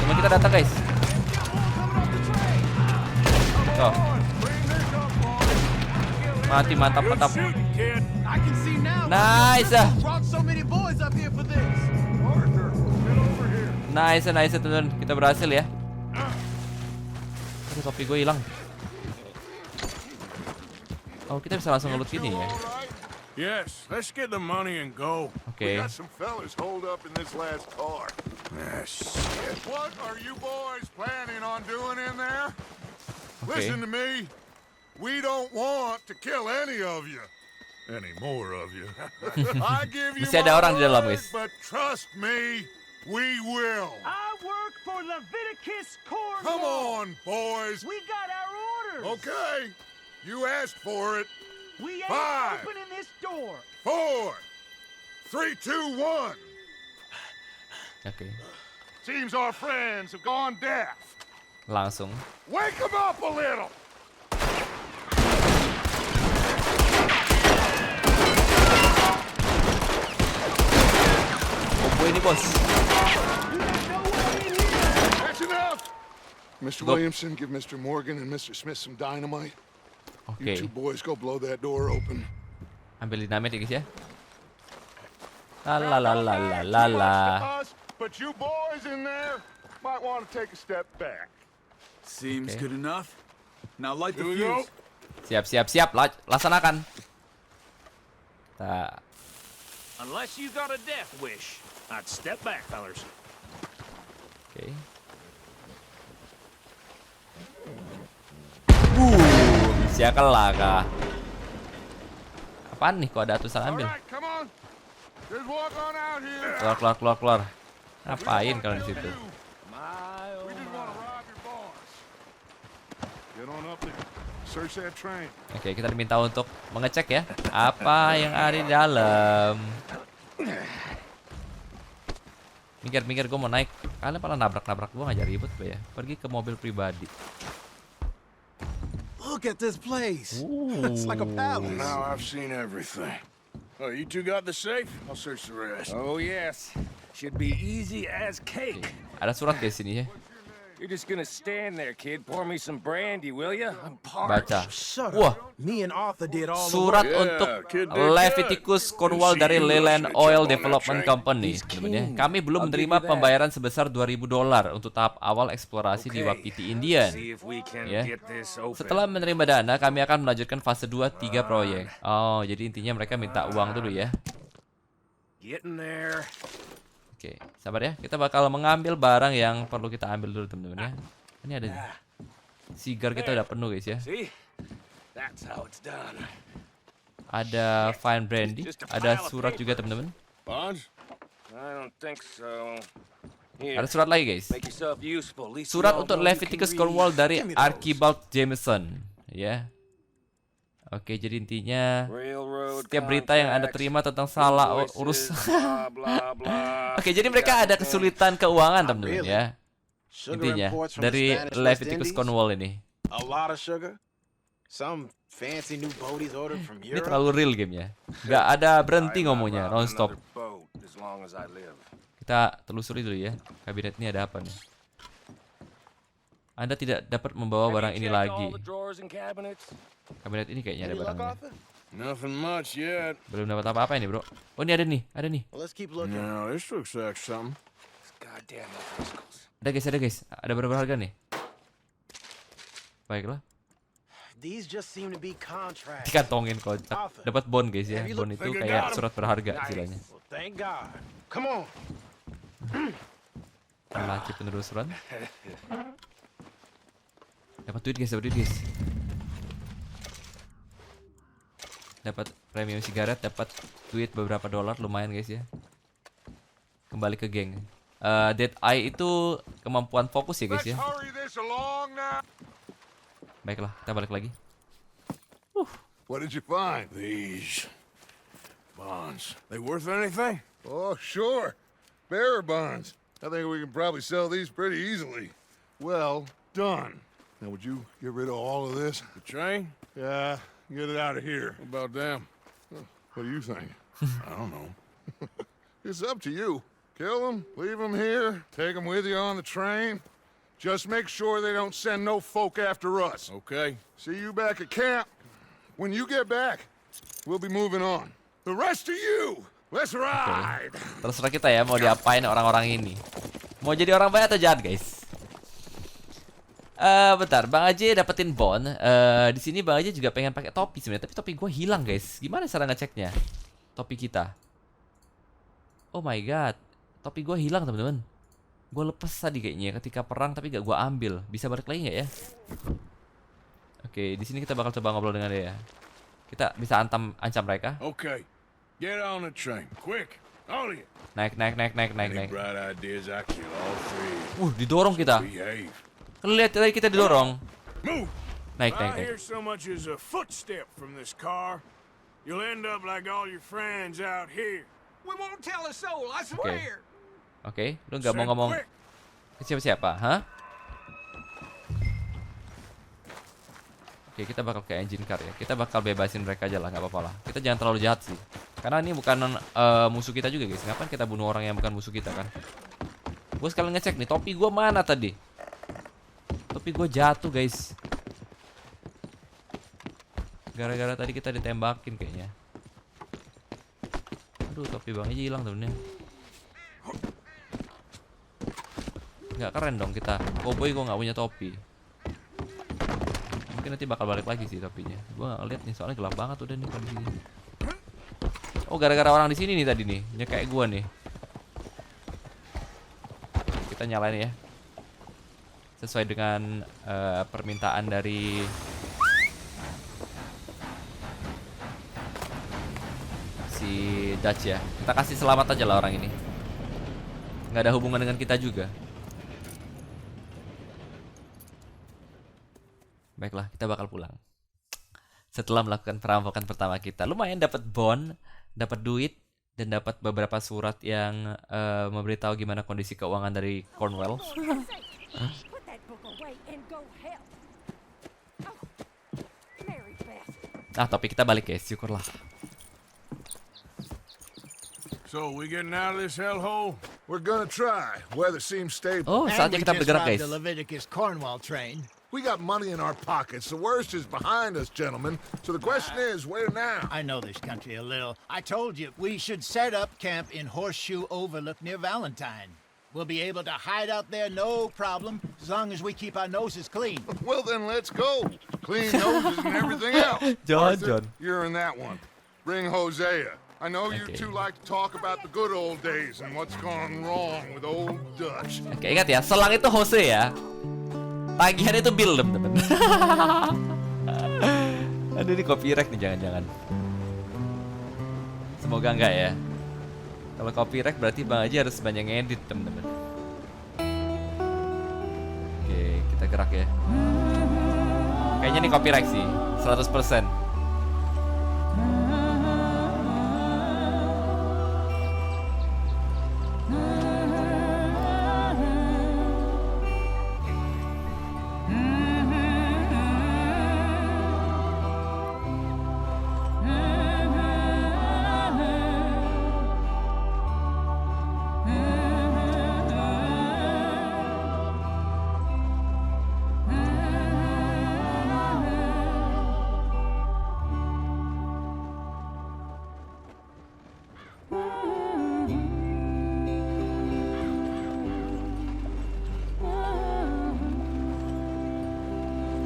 Teman kita datang guys. Tuh. Mati, mantap. Nice. Nice teman. Kita berhasil ya. Aduh, topi gue hilang. Oh, kita bisa langsung ngelut gini ya. Yes, let's get the money and go. Okay. We got some fellas holed up in this last car. Ah, shit. What are you boys planning on doing in there? Okay. Listen to me. We don't want to kill any of you. Any more of you. I give you Masih ada orang di dalam, guys. but trust me, we will. I work for Leviticus Corps. Come on, boys. We got our orders. Okay. You asked for it. We ain't 5, opening this door. 4, 3, 2, 1. Oke. Seems our friends have gone deaf. Langsung. Wake them up a little. Koboy ini bos. That's enough. Mr. Go. Williamson, give Mr. Morgan and Mr. Smith some dynamite. You Oke. two boys go blow that door open. Ambil dinamit ya guys ya. La. But you boys in there might want to take a step back. Seems Okay. good enough. Now light the Here we go. fuse. Siap. Laksanakan. Kita Unless you got a death wish, I'd step back, fellers. Oke. Bisa kalah kah? Apaan nih? Kok ada tulisan All ambil? right, come on. Just walk on out here. Keluar. Ngapain kalian di situ? We just want to rob your boss. Get on up there. Search that train. Oke, kita diminta untuk mengecek ya apa yang ada di dalam. Minggir, gue mau naik. Kalian malah nabrak gue, ngajak ribut gue ya. Pergi ke mobil pribadi. Look at this place. It's like a palace. Now I've seen everything. Oh, you two got the safe? I'll search the rest. Oh, yes. Should be easy as cake. Ada surat di sini ya. You're just gonna stand there, kid. Pour me some brandy, will ya? I'm Baca. Shut Wah, up. Me and Arthur did all the surat work. untuk kid did Leviticus Cornwall dari Leyland Oil Development Company. Teman-teman, kami belum menerima pembayaran sebesar $2.000 untuk tahap awal eksplorasi di Wapiti Indian. Ya. Setelah menerima dana, kami akan melanjutkan fase 2-3 proyek. Oh, jadi intinya mereka minta uang dulu ya. Oke, sabar ya. Kita bakal mengambil barang yang perlu kita ambil dulu, teman-teman ya. Ini ada nih. Sigar kita udah penuh, guys ya. Ada fine brandy, ada surat juga, teman-teman. Ada surat lagi, guys. Surat untuk Leviticus Cornwall dari Archibald Jameson, ya. Oke, jadi intinya setiap berita yang Anda terima tentang salah urus. Oke, jadi mereka ada kesulitan keuangan, teman-teman ya. Intinya dari Leviticus Cornwall ini. Ini terlalu real gamenya. Nggak ada berhenti ngomongnya, non-stop. Kita telusuri dulu ya. Kabinet ini ada apa nih? Anda tidak dapat membawa barang ini lagi. Kabinet ini kayaknya ada barangnya. Nothing much yet. Belum dapat apa-apa ini, bro. Oh, ini ada nih, ada nih. No, this looks like something. Ada guys. Ada berapa harga nih? Baiklah. Dikantongin kotak. Dapat bond guys ya. Bond itu kayak surat berharga istilahnya. Laki penelusuran. Dapat duit guys. Dapat premium sigaret, dapat duit beberapa dolar, lumayan guys ya. Kembali ke geng. Dead Eye itu kemampuan fokus ya guys ya. Baiklah, kita balik lagi. What did you find? These bonds. They worth anything? Oh, sure. Bearer bonds. I think we can probably sell these pretty easily. Well done. Now, would you get rid of all of this? The train? Yeah. Get it out of here. What about them? What do you think? I don't know. It's up to you. Kill them, leave them here, take them with you on the train. Just make sure they don't send no folk after us. Okay. See you back at camp. When you get back, we'll be moving on. The rest of you, let's ride. Terserah kita ya mau diapain orang-orang ini. Mau jadi orang baik atau jahat, guys? Bentar, Bang Aji dapetin bond. Di sini Bang Aji juga pengen pakai topi sebenarnya, tapi topi gue hilang, guys. Gimana cara ngeceknya? Topi kita. Oh my god, topi gue hilang, teman-teman. Gue lepas tadi kayaknya ketika perang, tapi gak gue ambil. Bisa balik lagi nggak ya? Oke, di sini kita bakal coba ngobrol dengan dia. Kita bisa ancam mereka. Okay, get on the train, quick, all of you. Naik. Bright ideas, I kill all three. Didorong kita. Lihat tadi kita didorong. Naik. I hear so much as a footstep from this car, you'll end up like all your friends out here. We won't tell a soul, I swear. Oke, lu nggak mau ngomong ke siapa-siapa, hah? Oke, kita bakal ke engine car ya. Kita bakal bebasin mereka aja lah, nggak apa-apa lah. Kita jangan terlalu jahat sih. Karena ini bukan musuh kita juga guys. Ngapain kita bunuh orang yang bukan musuh kita kan? Gue sekalian ngecek nih, topi gue mana tadi? Topi gue jatuh guys. Gara-gara tadi kita ditembakin kayaknya. Aduh, topi Bang aja hilang temennya. Nggak keren dong kita. Koboy gue nggak punya topi. Mungkin nanti bakal balik lagi sih topinya. Gue nggak lihat nih soalnya gelap banget udah nih kondisinya. Oh, gara-gara orang di sini nih tadi nih, kayak gue nih. Kita nyalain ya. Sesuai dengan permintaan dari si Dutch ya. Kita kasih selamat aja lah orang ini. Nggak ada hubungan dengan kita juga. Baiklah, kita bakal pulang. Setelah melakukan perampokan pertama kita, lumayan dapat bond, dapat duit, dan dapat beberapa surat yang memberitahu gimana kondisi keuangan dari Cornwall. Nah, topik kita balik guys, syukurlah. So, we getting out of this hellhole? We're gonna try. Weather seems stable. Oh, saatnya kita bergerak, guys. The Leviticus Cornwall train. We got money in our pockets. The worst is behind us, gentlemen. So the question is, where now? I know this country a little. I told you we should set up camp in Horseshoe Overlook near Valentine. We'll be able to hide out there, no problem, as long as we keep our noses clean. Well, then let's go. Clean noses and everything else. Arthur, you're in that one. Bring Hosea. I know you two like to talk about the good old days and what's gone wrong with old Dutch. Oke, ingat ya, selang itu Jose ya. Tagihan itu Bill, teman-teman. Aduh, ini copyright nih, jangan-jangan. Semoga enggak ya. Kalau copyright berarti Bang Haji harus banyak ngedit, teman-teman. Oke, kita gerak ya. Kayaknya ini copyright sih, 100%.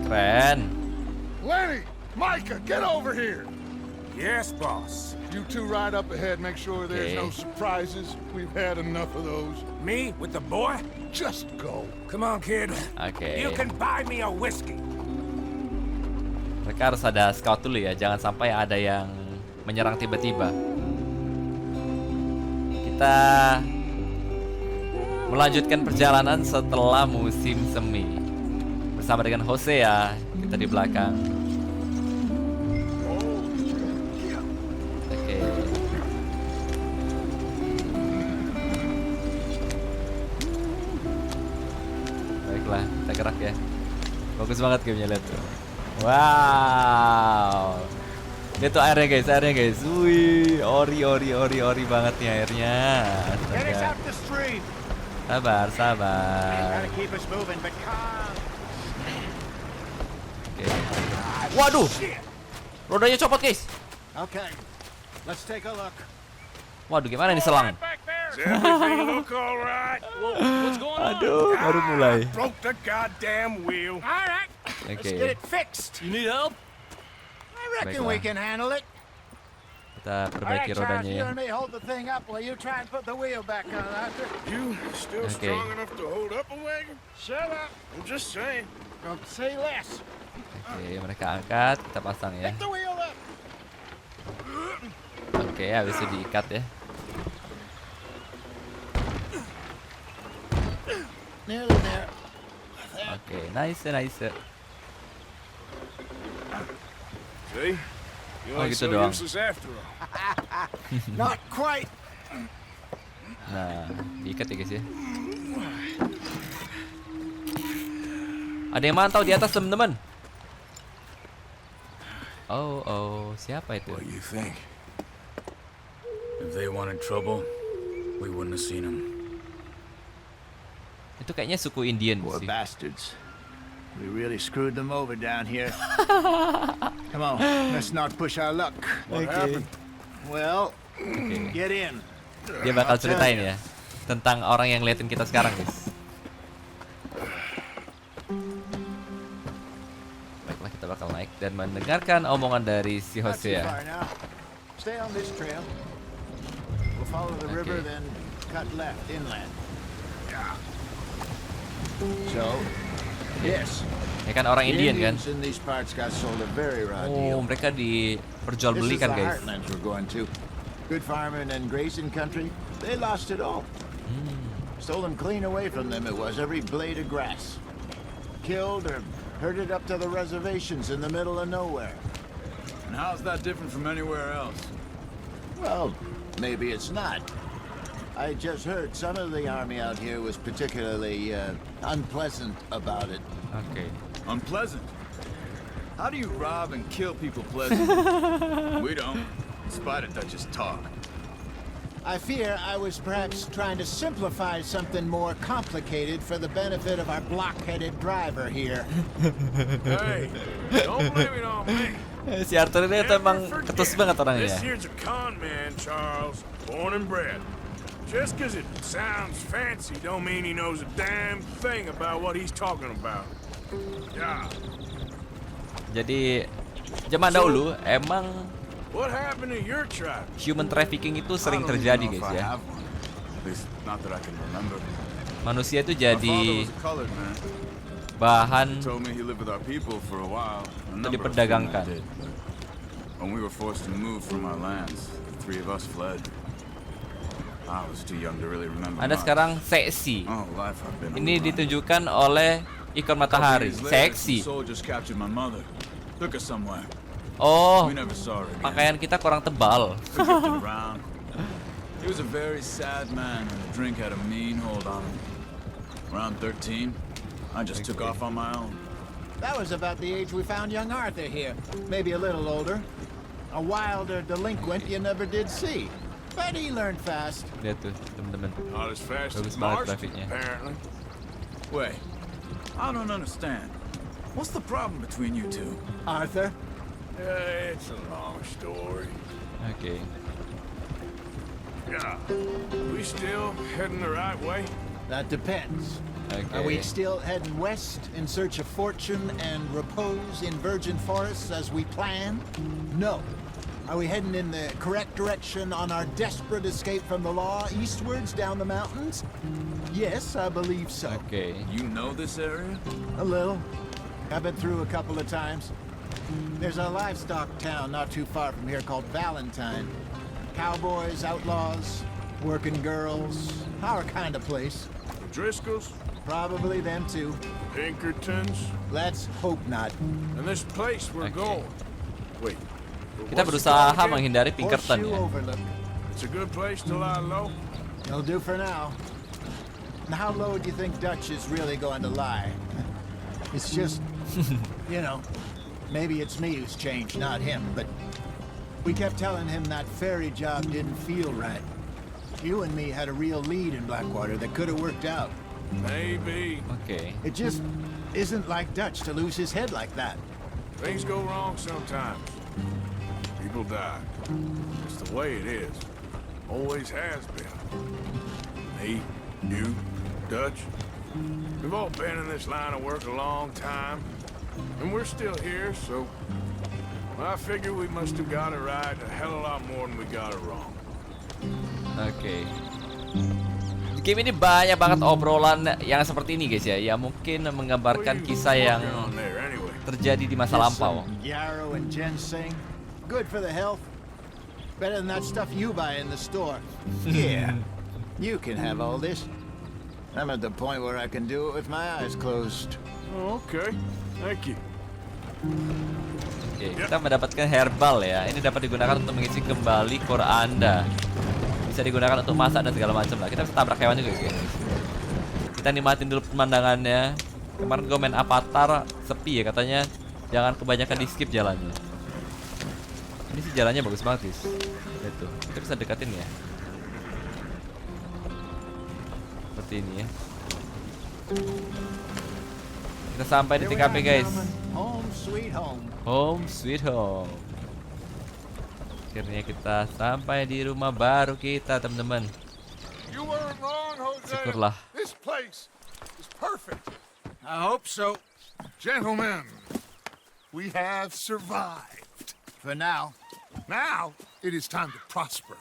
Keren. Lenny, Micah, get over here. Yes, boss. You two ride up ahead, make sure there's no surprises. We've had enough of those. Me with the boy? Just go. Come on, kid. Oke. You can buy me a whiskey. Mereka harus ada scout dulu ya, jangan sampai ada yang menyerang tiba-tiba. Kita melanjutkan perjalanan setelah musim semi. Bersama dengan Hosea, kita di belakang. Oke. Baiklah, kita gerak ya. Bagus banget gamenya, lihat tuh. Wow. Lihat tuh airnya guys, Wih, ori banget nih airnya. Astaga. Sabar. Waduh, rodanya copot guys. Okay, let's take a look. Waduh, gimana nih selang? Everything look all right? What's going on? Aduh, baru mulai. Broke the goddamn wheel. All right, let's get it fixed. You need help? I reckon we can handle it. Kita perbaiki rodanya ya. You and me hold the thing up while you try and put the wheel back on, Arthur. You still strong enough to hold up a wagon? Shut up. I'm just saying. Don't say less. Oke, mereka angkat, kita pasang ya. Pick the wheel up. Oke, habis itu diikat ya. Nearly there. Oke, nice. See? You Oh, ain't gitu so doang. useless after all. Not quite. Nah, diikat ya guys ya. Ada yang mantau di atas, teman-teman. Oh, siapa itu? What you think? If they wanted trouble, we wouldn't have seen them. Itu kayaknya suku Indian Poor sih. bastards. We really screwed them over down here. Come on, let's not push our luck. What happened? Well, get in. Dia bakal ceritain ya tentang orang yang liatin kita sekarang, guys. Baiklah, kita bakal naik dan mendengarkan omongan dari si Not too Hosea. far now. Stay on this trail. We'll follow the river, then cut left inland. So, yes. Ya kan orang Indian kan? Indians in these parts got sold a very raw deal. Oh, mereka diperjualbelikan, This is the guys. heartlands we're going to. Good farming and grazing country. They lost it all. Stolen clean away from them it was, every blade of grass. Killed or herded up to the reservations in the middle of nowhere. And how's that different from anywhere else? Well, maybe it's not. I just heard some of the army out here was particularly unpleasant about it. Oke. Unpleasant? How do you rob and kill people pleasant? We don't, in spite of Dutch's talk. I fear I was perhaps trying to simplify something more complicated for the benefit of our block-headed driver here. Hey, don't blame it on me. Si Arthur ini emang ketus banget orangnya. This here's a con man, Charles, born and bred. Just 'cause it sounds fancy don't mean he knows a damn thing about what he's talking about. Yeah. Jadi zaman dahulu emang What happened to your tribe? human trafficking itu sering terjadi guys ya. Manusia itu jadi bahan untuk diperdagangkan. When we were forced to move from our lands, the three of us fled. I was too young to really remember. Anda sekarang seksi. Oh, life I've been Ini ditunjukkan oleh ikon matahari. Seksi. Soldiers captured my mother. Took us somewhere. Oh, We never saw her again. pakaian kita kurang tebal. We drifted around. He was a very sad man, and the drink had a mean hold on him. Around 13, I just took off on my own. That was about the age we found young Arthur here. Maybe a little older. A wilder delinquent you never did see. But he learned fast. Lihat tuh, teman-teman. Not as fast Bagus as banget Marston, grafiknya. apparently. Wait, I don't understand. What's the problem between you two? Arthur? It's a long story. Oke. Yeah. We still heading the right way? That depends. Are Oke. we still heading west in search of fortune and repose in virgin forests as we planned? No. Are we heading in the correct direction on our desperate escape from the law eastwards down the mountains? Yes, I believe so. Oke. You know this area? A little. I've been through a couple of times. There's a livestock town not too far from here called Valentine. Cowboys, outlaws, working girls, our kind of place. The Driscolls? Probably them too. Pinkertons? Let's hope not. And this place we're going. Wait. Kita what's it berusaha called again? menghindari Pinkerton Horseshoe ya. Overlook. It's a good place to lie low. It'll do for now. And how low do you think Dutch is really going to lie? It's just, you know, maybe it's me who's changed, not him, but we kept telling him that ferry job didn't feel right. You and me had a real lead in Blackwater that could have worked out. Maybe. Oke. It just isn't like Dutch to lose his head like that. Things go wrong sometimes. People die. It's the way it is. Always has been. Me, you, Dutch. We've all been in this line of work a long time. And we're still here, so I figure we must have got it right a hell of a lot more than we got it wrong. Oke. Di game ini banyak banget obrolan yang seperti ini guys ya. Ya mungkin menggambarkan kisah yang terjadi di masa lampau. Yarrow and ginseng, good for the health. Better than that stuff you buy in the store. Yeah, you can have all this. I'm at the point where I can do it with my eyes closed. Oh, okay. Thank you. Oke, kita mendapatkan herbal ya. Ini dapat digunakan untuk mengisi kembali core Anda. Bisa digunakan untuk masak dan segala macam lah. Kita bisa tabrak hewan juga guys. Kita nikmatin dulu pemandangannya. Kemarin gue main Avatar sepi ya katanya. Jangan kebanyakan di skip jalannya. Ini sih jalannya bagus banget guys. Itu. Kita bisa dekatin ya. Seperti ini ya. Kita sampai di TKP guys. Home sweet home. Home sweet home. Akhirnya kita sampai di rumah baru kita teman-teman. You weren't wrong, Jose. Syukurlah. This place is perfect. I hope so. Gentlemen, we have survived. For now. Now, it is time to prosper.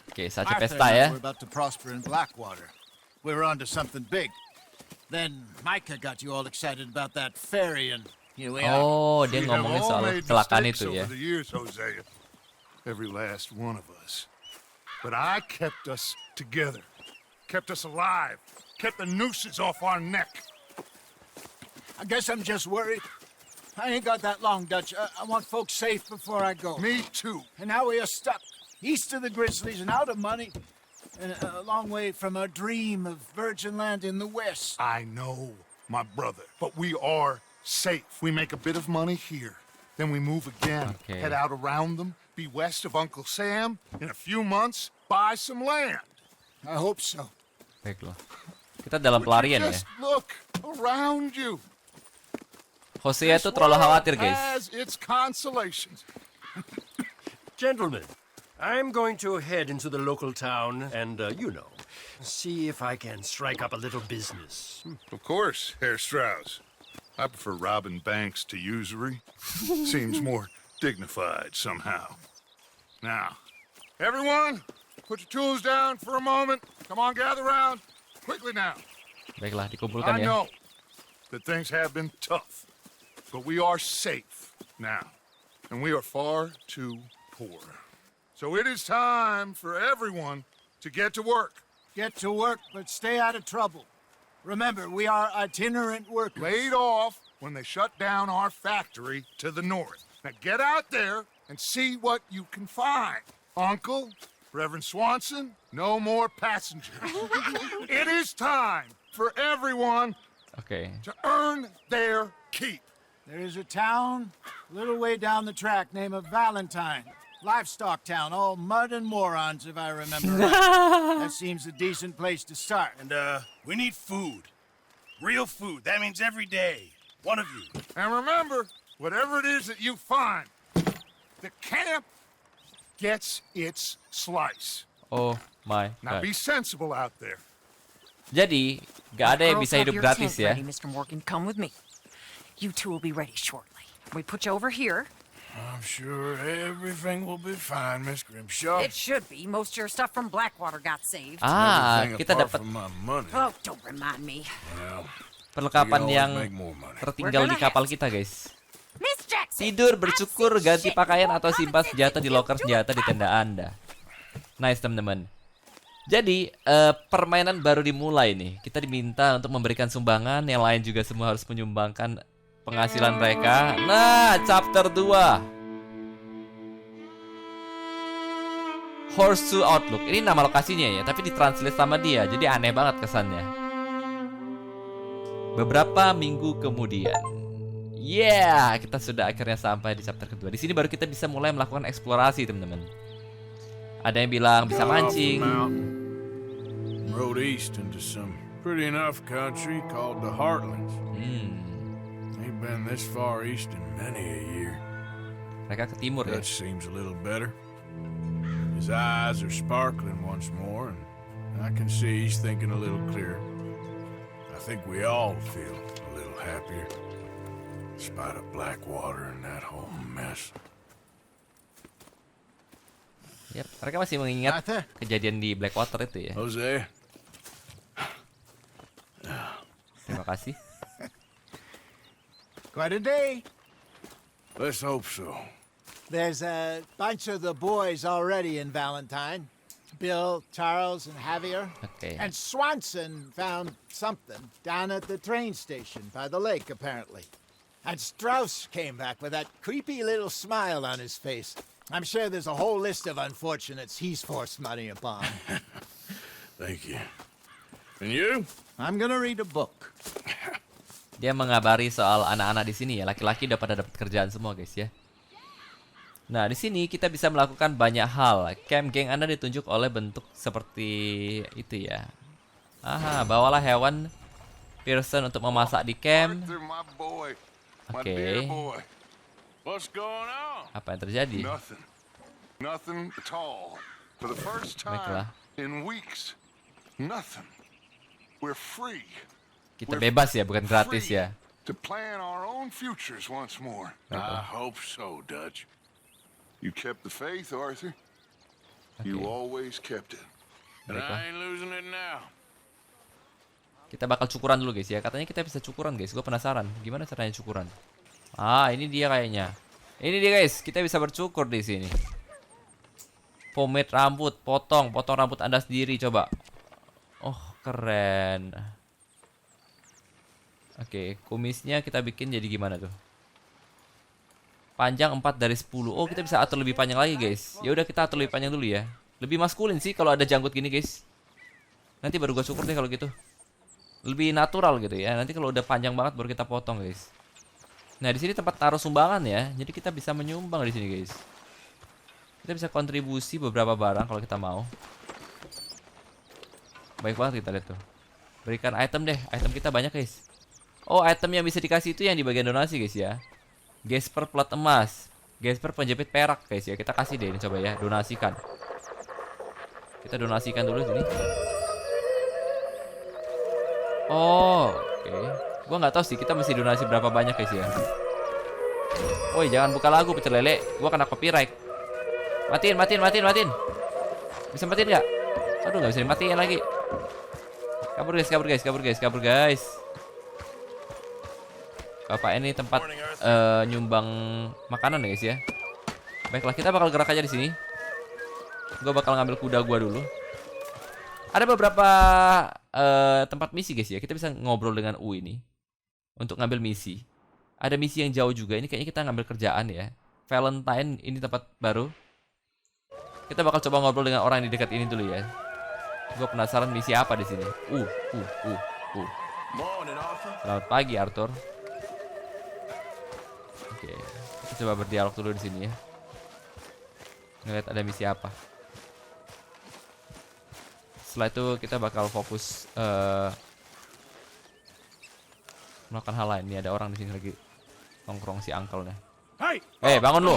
Oke, saatnya Arthur pesta and I ya. were about to prosper in Blackwater. We were onto something big. Then Micah got you all excited about that ferry, and here we are. Oh, dia We have ngomongin all soal made kecelakaan mistakes itu ya. over the years, Hosea. Every last one of us. But I kept us together. Kept us alive. Kept the nooses off our neck. I guess I'm just worried. I ain't got that long, Dutch. I want folks safe before I go. Me too. And now we are stuck east of the Grizzlies and out of money, and a long way from our dream of virgin land in the west. I know, my brother, but we are safe. We make a bit of money here, then we move again, Okay. head out around them, be west of Uncle Sam. In a few months, buy some land. I hope so. Baiklah. Kita dalam Would pelarian you ya. just look around you. Hosea itu terlalu khawatir, guys. Has its consolations. Gentlemen, I'm going to head into the local town and, see if I can strike up a little business. Of course, Herr Strauss. I prefer robbing banks to usury. Seems more dignified somehow. Now, everyone, put your tools down for a moment. Come on, gather round. Quickly now. Baiklah, dikumpulkan I ya. know that things have been tough, but we are safe now, and we are far too poor. So it is time for everyone to get to work. Get to work, but stay out of trouble. Remember, we are itinerant workers. Laid off when they shut down our factory to the north. Now get out there and see what you can find. Uncle, Reverend Swanson, no more passengers. It is time for everyone Oke. to earn their keep. There is a town a little way down the track named Valentine. Livestock town, all mud and morons, if I remember right. That seems a decent place to start. And, we need food. Real food. That means every day. One of you. And remember, whatever it is that you find, the camp gets its slice. Oh my Now god. be sensible out there. Jadi, gak ada yang bisa hidup gratis ya. Ready, Mr. Morgan, come with me. You two will be ready shortly. We put you over here. I'm sure everything will be fine, Miss Grimshaw. It should be. Most of your stuff from Blackwater got saved. Ah, Everything kita apart dapat from my money. Oh, don't remind me. Well, perlengkapan we yang always make more money. tertinggal di kapal kita, guys. Miss Jackson. Tidur, bercukur, ganti pakaian atau simpan senjata di loker senjata di tenda Anda. Nice, teman-teman. Jadi, permainan baru dimulai nih. Kita diminta untuk memberikan sumbangan, yang lain juga semua harus menyumbangkan penghasilan mereka. Nah, chapter 2. Horseshoe Outlook. Ini nama lokasinya ya, tapi ditranslate sama dia. Jadi aneh banget kesannya. Beberapa minggu kemudian. Yeah, kita sudah akhirnya sampai di chapter kedua. Di sini baru kita bisa mulai melakukan eksplorasi, teman-teman. Ada yang bilang bisa mancing. Rode east into some pretty enough country called the Heartlands. Ain't been this far east in many a year. Mereka ke timur ya. That seems a little better. His eyes are sparkling once more, and I can see he's thinking a little clearer. I think we all feel a little happier, despite of Blackwater and that whole mess. Yap, mereka masih mengingat kejadian di Blackwater itu ya. Jose. Terima kasih. Quite a day. Let's hope so. There's a bunch of the boys already in Valentine. Bill, Charles, and Javier. Okay. And Swanson found something down at the train station by the lake, apparently. And Strauss came back with that creepy little smile on his face. I'm sure there's a whole list of unfortunates he's forced money upon. Thank you. And you? I'm gonna read a book. Dia mengabari soal anak-anak di sini ya. Laki-laki udah pada dapat kerjaan semua, guys ya. Nah, di sini kita bisa melakukan banyak hal. Camp geng Anda ditunjuk oleh bentuk seperti itu ya. Aha, bawalah hewan Pearson untuk memasak di camp. Oke. Apa yang terjadi? Nothing at all. For the first time in weeks. Nothing. We're free. Kita bebas ya, bukan gratis ya. To plan our own futures once more. I hope so, Dutch. You kept the faith, Arthur. You always kept it. And I ain't losing it now. Kita bakal cukuran dulu, guys ya. Katanya kita bisa cukuran, guys. Gue penasaran. Gimana caranya cukuran? Ah, ini dia kayaknya. Ini dia, guys. Kita bisa bercukur di sini. Pomade rambut, potong rambut Anda sendiri, coba. Oh, keren. Oke, kumisnya kita bikin jadi gimana tuh? Panjang 4 dari 10. Oh, kita bisa atur lebih panjang lagi, guys. Ya udah, kita atur lebih panjang dulu ya. Lebih maskulin sih kalau ada janggut gini, guys. Nanti baru gue cukur deh kalau gitu. Lebih natural gitu ya. Nanti kalau udah panjang banget baru kita potong, guys. Nah, di sini tempat taruh sumbangan ya. Jadi kita bisa menyumbang di sini, guys. Kita bisa kontribusi beberapa barang kalau kita mau. Baik banget kita lihat tuh. Berikan item deh. Item kita banyak guys. Oh, item yang bisa dikasih itu yang di bagian donasi guys ya. Gesper plat emas, Gesper penjepit perak guys ya. Kita kasih deh ini, coba ya, donasikan. Kita donasikan dulu sini. Oh, oke. Gua nggak tahu sih kita mesti donasi berapa banyak guys ya. Woi, jangan buka lagu pecel lele. Gua kena copyright. Matiin. Bisa matiin nggak? Aduh, nggak bisa dimatiin lagi. Kabur guys. Bapak ini tempat nyumbang makanan ya guys ya. Baiklah, kita bakal gerak aja di sini. Gue bakal ngambil kuda gua dulu. Ada beberapa tempat misi guys ya. Kita bisa ngobrol dengan U ini untuk ngambil misi. Ada misi yang jauh juga. Ini kayaknya kita ngambil kerjaan ya. Valentine, ini tempat baru. Kita bakal coba ngobrol dengan orang di dekat ini dulu ya. Gue penasaran misi apa di sini. Selamat pagi Arthur. Oke, kita coba berdialog dulu di sini ya. Ngeliat ada misi apa. Setelah itu kita bakal fokus melakukan hal lain. Ini ada orang di sini lagi nongkrong si uncle-nya. Hey, bangun lu.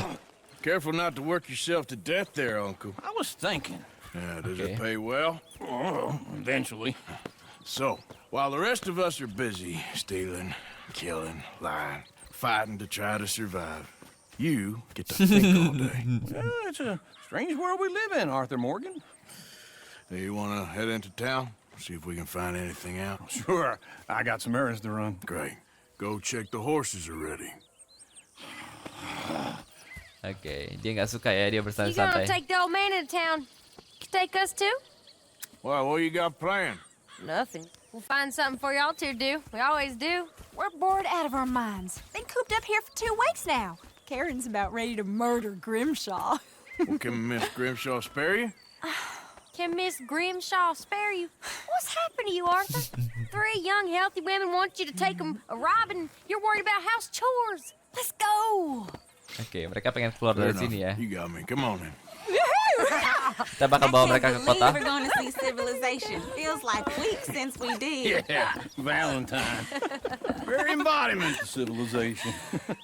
Careful not to work yourself to death there, Uncle. I was thinking. Yeah, does it pay well? Oh, eventually. So, while the rest of us are busy stealing, killing, lying, fighting to try to survive, you get to think all day. Well, it's a strange world we live in, Arthur Morgan. Hey, you want to head into town? See if we can find anything out? Sure. I got some errands to run. Great. Go check the horses are ready. Oke, dia nggak suka ya dia You bersantai-santai. gonna take the old man into town? Take us too? Well, what you got planned? Nothing. We'll find something for y'all to do. We always do. We're bored out of our minds. Been cooped up here for 2 weeks now. Karen's about ready to murder Grimshaw. Well, can Miss Grimshaw spare you? Can Miss Grimshaw spare you? What's happened to you, Arthur? 3 young, healthy women want you to take them a robbing. You're worried about house chores. Let's go. Oke, mereka pengen keluar dari sini ya. You got me. Come on then. Kita bakal bawa mereka ke kota. We're going to see civilization. Feels like weeks since we did. Yeah, Valentine. Very embodiment of civilization.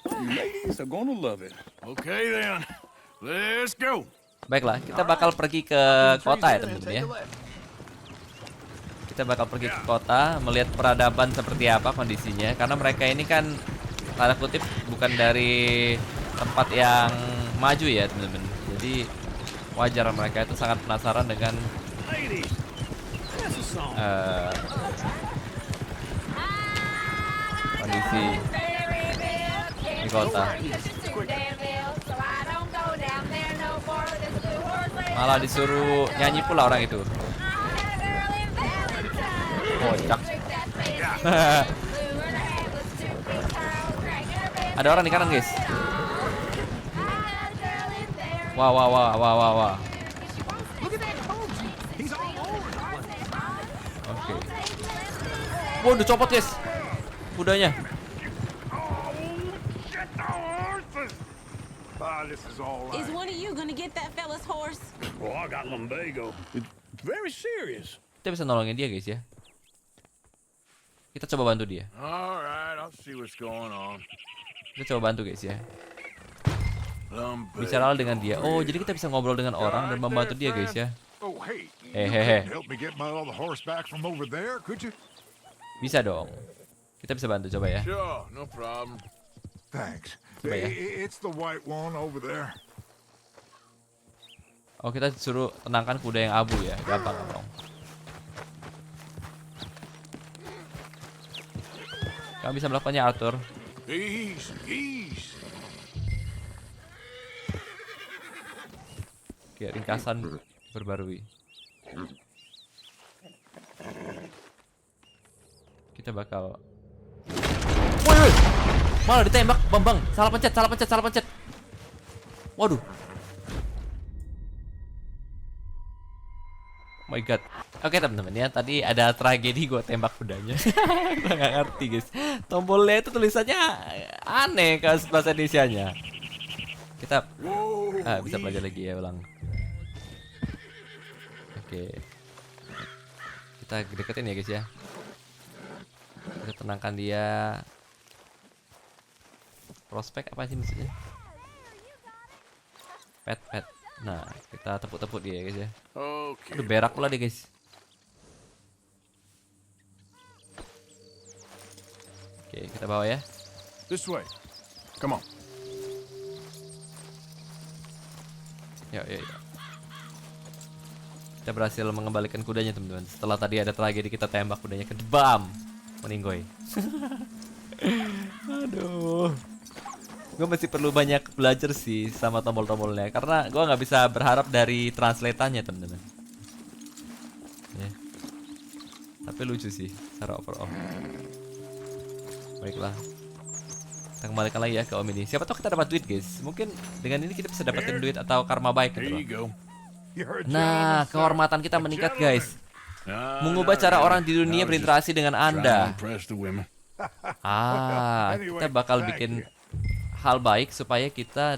You ladies are gonna love it. Okay then, let's go. Baiklah, kita bakal pergi ke kota ya teman-teman ya. Kita bakal pergi ke kota, melihat peradaban seperti apa kondisinya. Karena mereka ini kan tanda kutip bukan dari tempat yang maju ya teman-teman. Jadi wajar mereka itu sangat penasaran dengan kondisi di kota. Malah disuruh nyanyi pula orang itu. Kocak. Ada orang di kanan guys. Wah. Oke. Waduh, copot guys kudanya. Is one of you gonna get that fella's horse? Oh, I got lumbago. It's very serious. Kita bisa nolongin dia guys ya. Kita coba bantu dia. Alright, I'll see what's going on. Kita coba bantu guys ya. Bicaralah dengan dia. Oh, jadi kita bisa ngobrol dengan orang dan membantu dia guys ya. Oh, hey. Hehehe. Help me get my other horse back from over there, could you? Bisa dong. Kita bisa bantu coba ya. Sure, no problem. Thanks. Coba ya. It's the white one over there. Oh, kita suruh tenangkan kuda yang abu ya. Gampang dong. Kamu bisa melakukannya Arthur. Ease. Oke, ringkasan berbarui. Kita bakal. Woi. Malah ditembak, Bambang. Salah pencet. Waduh. Oh my god. Oke teman-teman ya, tadi ada tragedi gue tembak kudanya. Gue gak ngerti guys. Tombolnya itu tulisannya aneh ke bahasa Indonesianya. Kita bisa belajar lagi ya ulang. Oke. Kita kita deketin ya guys ya. Kita tenangkan dia. Prospek apa sih maksudnya? Pet. Nah, kita tepuk-tepuk dia ya guys ya. Udah berak pula deh guys. Oke, kita bawa ya. This way. Come on. Yuk. Kita berhasil mengembalikan kudanya teman-teman. Setelah tadi ada tragedi kita tembak kudanya ke bam, meninggoy. Aduh. Gue masih perlu banyak belajar sih sama tombol-tombolnya karena gue nggak bisa berharap dari translatannya teman-teman. Ya. Tapi lucu sih secara overall. Baiklah. Kita kembalikan lagi ya ke Om ini. Siapa tahu kita dapat duit guys. Mungkin dengan ini kita bisa dapetin duit atau karma baik gitu loh. Nah, kehormatan kita meningkat guys. Mengubah cara orang di dunia berinteraksi dengan Anda. Kita bakal bikin hal baik supaya kita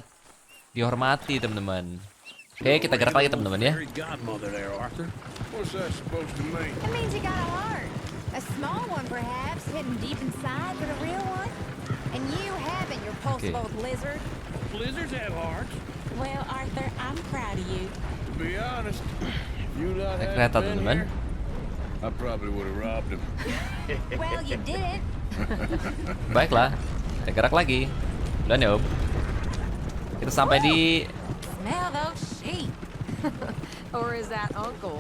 dihormati teman-teman. Oke, kita gerak lagi teman-teman ya. It means you got a heart. A small one perhaps, hidden deep inside, but a real one. And you haven't, your pulse old lizard. Lizards have hearts. Well, Arthur, I'm proud of you. To be honest, you lot had Kereta been teman-teman. here, I probably would have robbed him. Well, you did. Baiklah, kita gerak lagi. Dan ya Om, kita sampai di Smell those sheep. Or is that Uncle?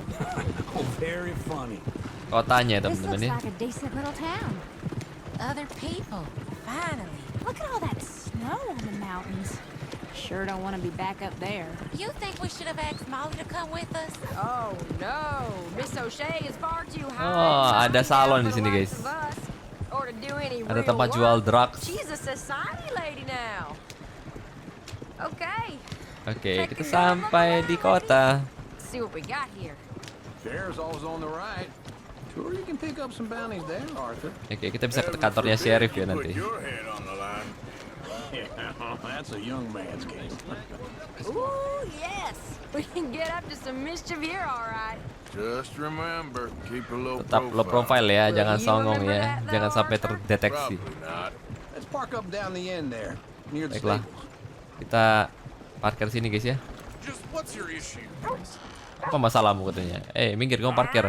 Oh, very funny. kotanya This teman-teman looks ya. like a decent little town. Other people, finally. Look at all that snow on the mountains. Sure don't want to be back up there. You think we should have asked Molly to come with us? Oh no, Miss O'Shea is far too high. Oh, ada salon di sini guys. Or to do any Ada real tempat work. jual drugs. She's a society lady now. Okay. Oke, kita sampai di kota. See what we got here. Sheriff's always on the right. Sure, you can pick up some bounties there, Arthur. Oke, kita bisa ke kantornya sheriff ya nanti. Your head on the line. Yeah, that's a young man's game. Ooh, yes. We can get up to some mischief here, all right. Just remember, keep a low Tetap low profile ya, jangan songong ya, jangan sampai terdeteksi. Let's park up down the end there, near the Baiklah, stables. kita parkir sini guys ya. Just what's your issue? Apa masalahmu katanya? Minggir kamu parkir.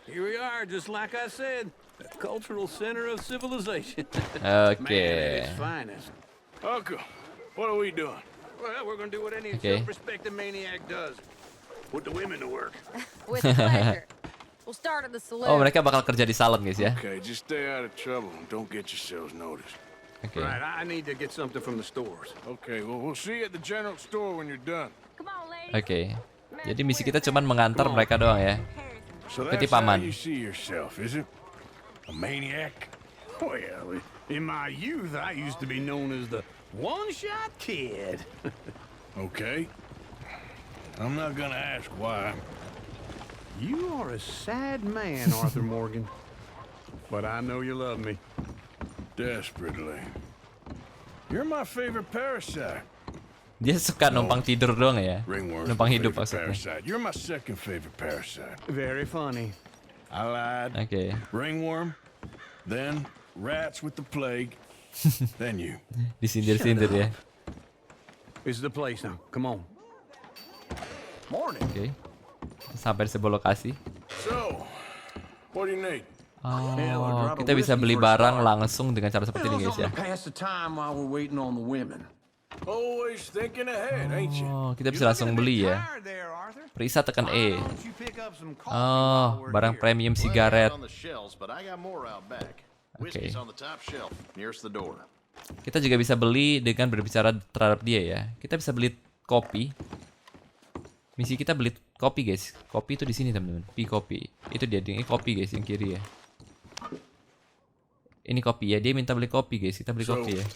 Here we are, just like I said, the cultural center of civilization. Oke. Man at its finest. Uncle, what are we doing? Well, we're gonna do what any Okay. self-respecting maniac does. Put the women to work. With pleasure. We'll start at the saloon. Oh, mereka bakal kerja di salon guys ya. Okay, just stay out of trouble and don't get yourselves noticed. Oke. Right, I need to get something from the stores. Okay, well, we'll see you at the general store when you're done. Come on, ladies. Oke. Jadi misi kita cuman mengantar mereka doang ya. So Seperti that's how paman. you see yourself, is it? A maniac? Well, in my youth, I used to be known as the one-shot kid. Okay. I'm not gonna ask why. You are a sad man, Arthur Morgan. But I know you love me. Desperately. You're my favorite parasite. Dia suka numpang tidur doang ya. Ringworm's Numpang my hidup favorite maksudnya. parasite. You're my second favorite parasite. Very funny. I lied. Oke. Ringworm, then rats with the plague, then you. Disindir-sindir ya. This is the place now. Come on. Morning. Oke. Sampai di sebuah lokasi. So, what do you need? Oh, kita bisa beli barang langsung dengan cara seperti ini guys ya. Pass the time while we're waiting on the women. Always thinking ahead, ain't you? Oh, kita bisa langsung beli ya. Perisa tekan E. Oh, barang premium sigaret. Oke. Kita juga bisa beli dengan berbicara terhadap dia ya. Kita bisa beli kopi. Misi kita beli kopi guys. Kopi itu di sini teman-teman. Kopi. Itu dia, ini kopi guys yang kiri ya. Ini kopi ya. Dia minta beli kopi guys. Kita beli kopi ya.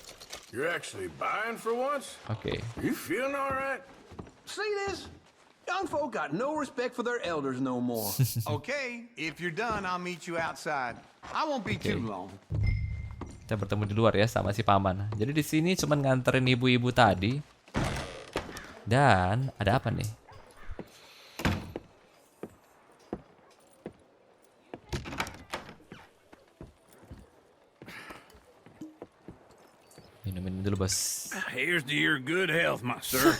You're actually buying for once? Oke. You feeling all right? See this? Young folk got no respect for their elders no more. Okay, if you're done, I'll meet you outside. I won't be too long. Kita bertemu di luar ya sama si paman. Jadi di sini cuman nganterin ibu-ibu tadi. Dan ada apa nih? dulu bos. Here's to your good health, my sir.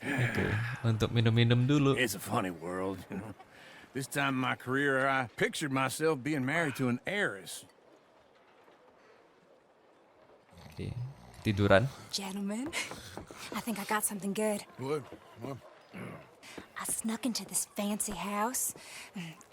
Oke, untuk minum-minum dulu. It's a funny world, you know. This time in my career, I pictured myself being married to an heiress. Oke, tiduran. Gentlemen, I think I got something good. What? I snuck into this fancy house.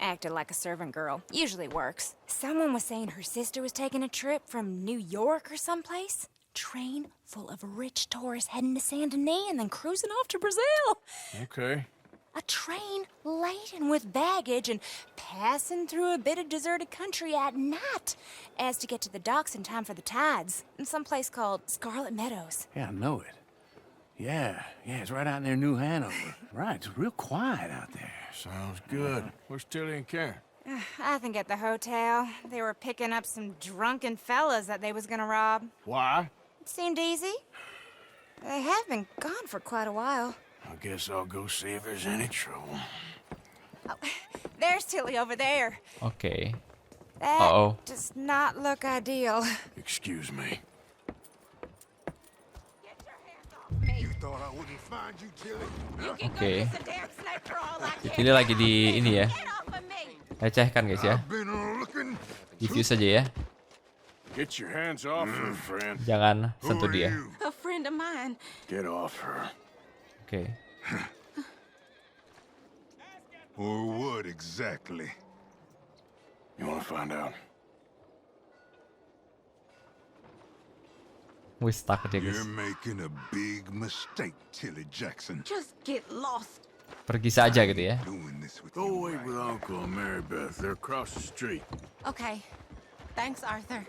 Acted like a servant girl. Usually works. Someone was saying her sister was taking a trip from New York or someplace. Train full of rich tourists heading to Saint Denis and then cruising off to Brazil. Okay. A train laden with baggage and passing through a bit of deserted country at night as to get to the docks in time for the tides in some place called Scarlet Meadows. Yeah, I know it. Yeah, it's right out near New Hanover. Right, it's real quiet out there. Sounds good. Where's Tilly and Karen? I think at the hotel. They were picking up some drunken fellas that they was gonna rob. Why? It seemed easy. They have been gone for quite a while. I guess I'll go see if there's any trouble. Oh, there's Tilly over there. Oke. That does not look ideal. Excuse me. You thought I wouldn't find you, Tilly? Oke. Tilly lagi di ini ya. Lecehkan guys ya. Diffuse aja ya. Get your hands off her, friend. Jangan sentuh dia. A friend of mine. Get off her. Oke. Or what exactly? You want to find out? Wih, stuck dia guys. You're making a big mistake, Tilly Jackson. Just get lost. Pergi saja gitu ya. Go away with Uncle and Mary Beth. They're across the street. Okay. Thanks, Arthur.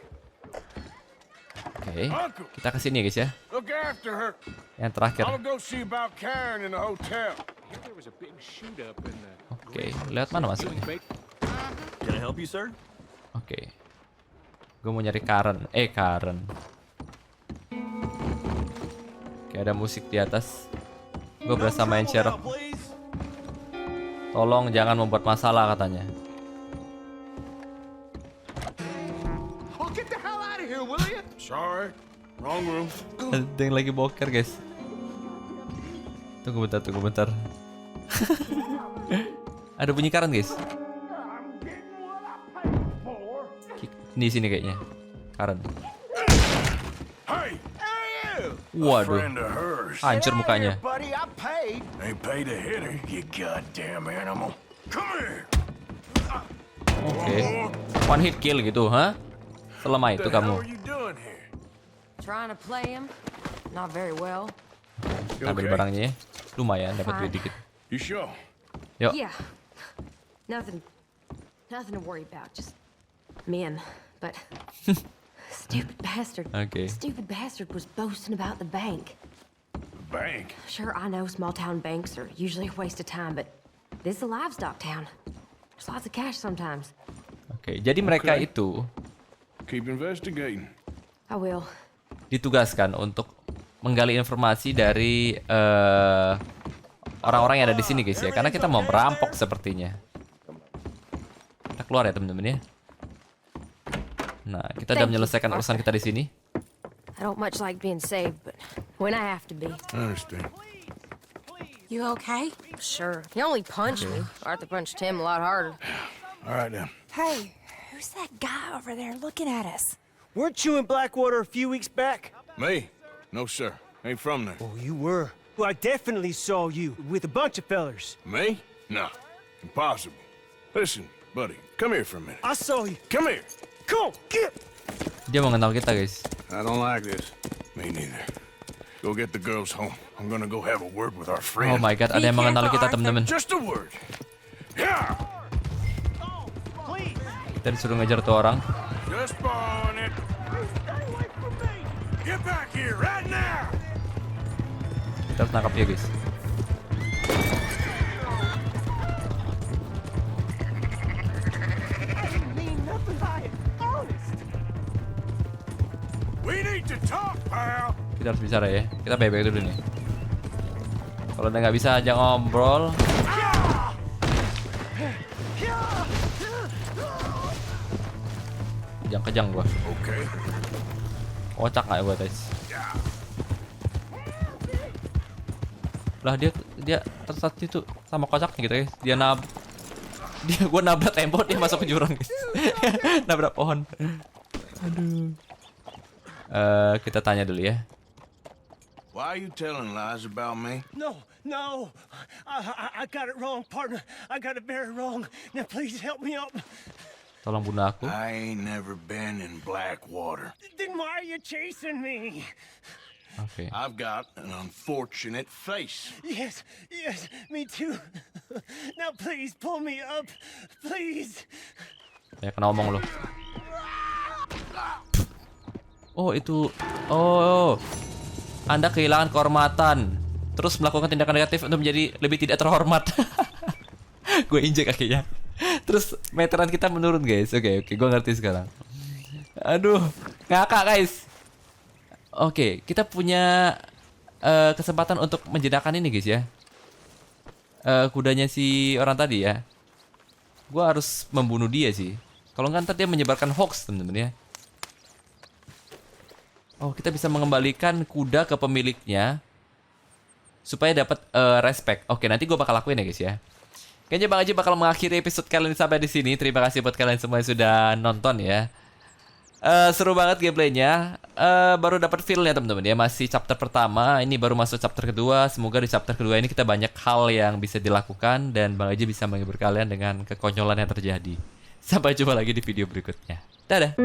Oke. Kita ke sini guys ya. Look after her. Yang terakhir. I'll go see about Karen in the hotel. Oke, lewat mana masuknya? Can I help you, sir? Oke. Gue mau nyari Karen. Karen. Oke, ada musik di atas. Gue berasa main Sherlock. Tolong jangan membuat masalah katanya. Oh, get the hell out of here, will you? Sorry. Wrong room. Ada yang lagi boker guys. Tunggu bentar. Ada bunyi Karen guys. Di sini kayaknya. Karen. Waduh. Hancur mukanya. Oke. One hit kill gitu, ha? Selama itu kamu. Trying to play him. Not very well. Ambil barangnya ya. Lumayan dapat duit dikit. You sure? Yuk. Yeah. Nothing to worry about. Just men. But stupid bastard. Okay. Stupid bastard was boasting about the bank. Bank? Sure, I know small town banks are usually a waste of time, but this is a livestock town. There's lots of cash sometimes. Oke, jadi mereka itu Keep investigating. I will. Ditugaskan untuk menggali informasi dari orang-orang yang ada di sini guys ya, karena kita mau merampok sepertinya. Kita keluar ya teman-teman ya. Nah, kita udah menyelesaikan urusan kita di sini. I don't much like being saved, but when I have to be. I understand. You okay? Sure. He only punched me. Arthur punched him a lot harder. All right then. Hey, who's that guy over there looking at us? Weren't you in Blackwater a few weeks back? Me? No, sir. Ain't from there. Oh, you were. Well, I definitely saw you with a bunch of fellers. Me? No. Impossible. Listen, buddy, come here for a minute. I saw you. Come here. Come on, get. Dia mau kenal kita guys. I don't like this. Me neither. Go get the girls home. I'm gonna go have a word with our friend. Oh my god, ada yang mengenal kita teman-teman. Just a word. Yeah. Kita disuruh ngejar tuh orang. Just borrowing it. Stay away from me. Get back here right now. Kita harus tangkap dia guys. We need to talk, pal. Kita harus bicara ya. Kita baik-baik dulu nih. Kalau udah nggak bisa aja ngobrol. Kejang-kejang gua. Kocak nggak ya gua guys? Lah dia tersesat itu sama kocaknya gitu guys. Gua nabrak tembok, dia masuk ke jurang guys. Nabrak pohon. Aduh. Kita tanya dulu ya. Why are you telling lies about me? No. I got it wrong, partner. I got it very wrong. Now please help me up. Tolong bunuh aku. I ain't never been in Blackwater. Then why are you chasing me? Oke. I've got an unfortunate face. Yes, me too. Now please pull me up, please. Ya kena omong lo. Oh itu. Oh. Anda kehilangan kehormatan. Terus melakukan tindakan negatif untuk menjadi lebih tidak terhormat. Gue injek kakinya. Terus meteran kita menurun guys. Oke, gue ngerti sekarang. Aduh, ngakak guys. Oke, kita punya kesempatan untuk menjenakan ini guys ya. Kudanya si orang tadi ya. Gue harus membunuh dia sih. Kalau nggak ntar dia menyebarkan hoax temen-temen ya. Oh, kita bisa mengembalikan kuda ke pemiliknya supaya dapat respect. Oke, nanti gue bakal lakuin ya guys ya. Kayaknya Bang Aji bakal mengakhiri episode kali ini sampai di sini. Terima kasih buat kalian semua yang sudah nonton ya. Seru banget gameplaynya. Baru dapat feel-nya teman-teman ya. Masih chapter pertama, ini baru masuk chapter kedua. Semoga di chapter kedua ini kita banyak hal yang bisa dilakukan dan Bang Aji bisa menghibur kalian dengan kekonyolan yang terjadi. Sampai jumpa lagi di video berikutnya. Dadah.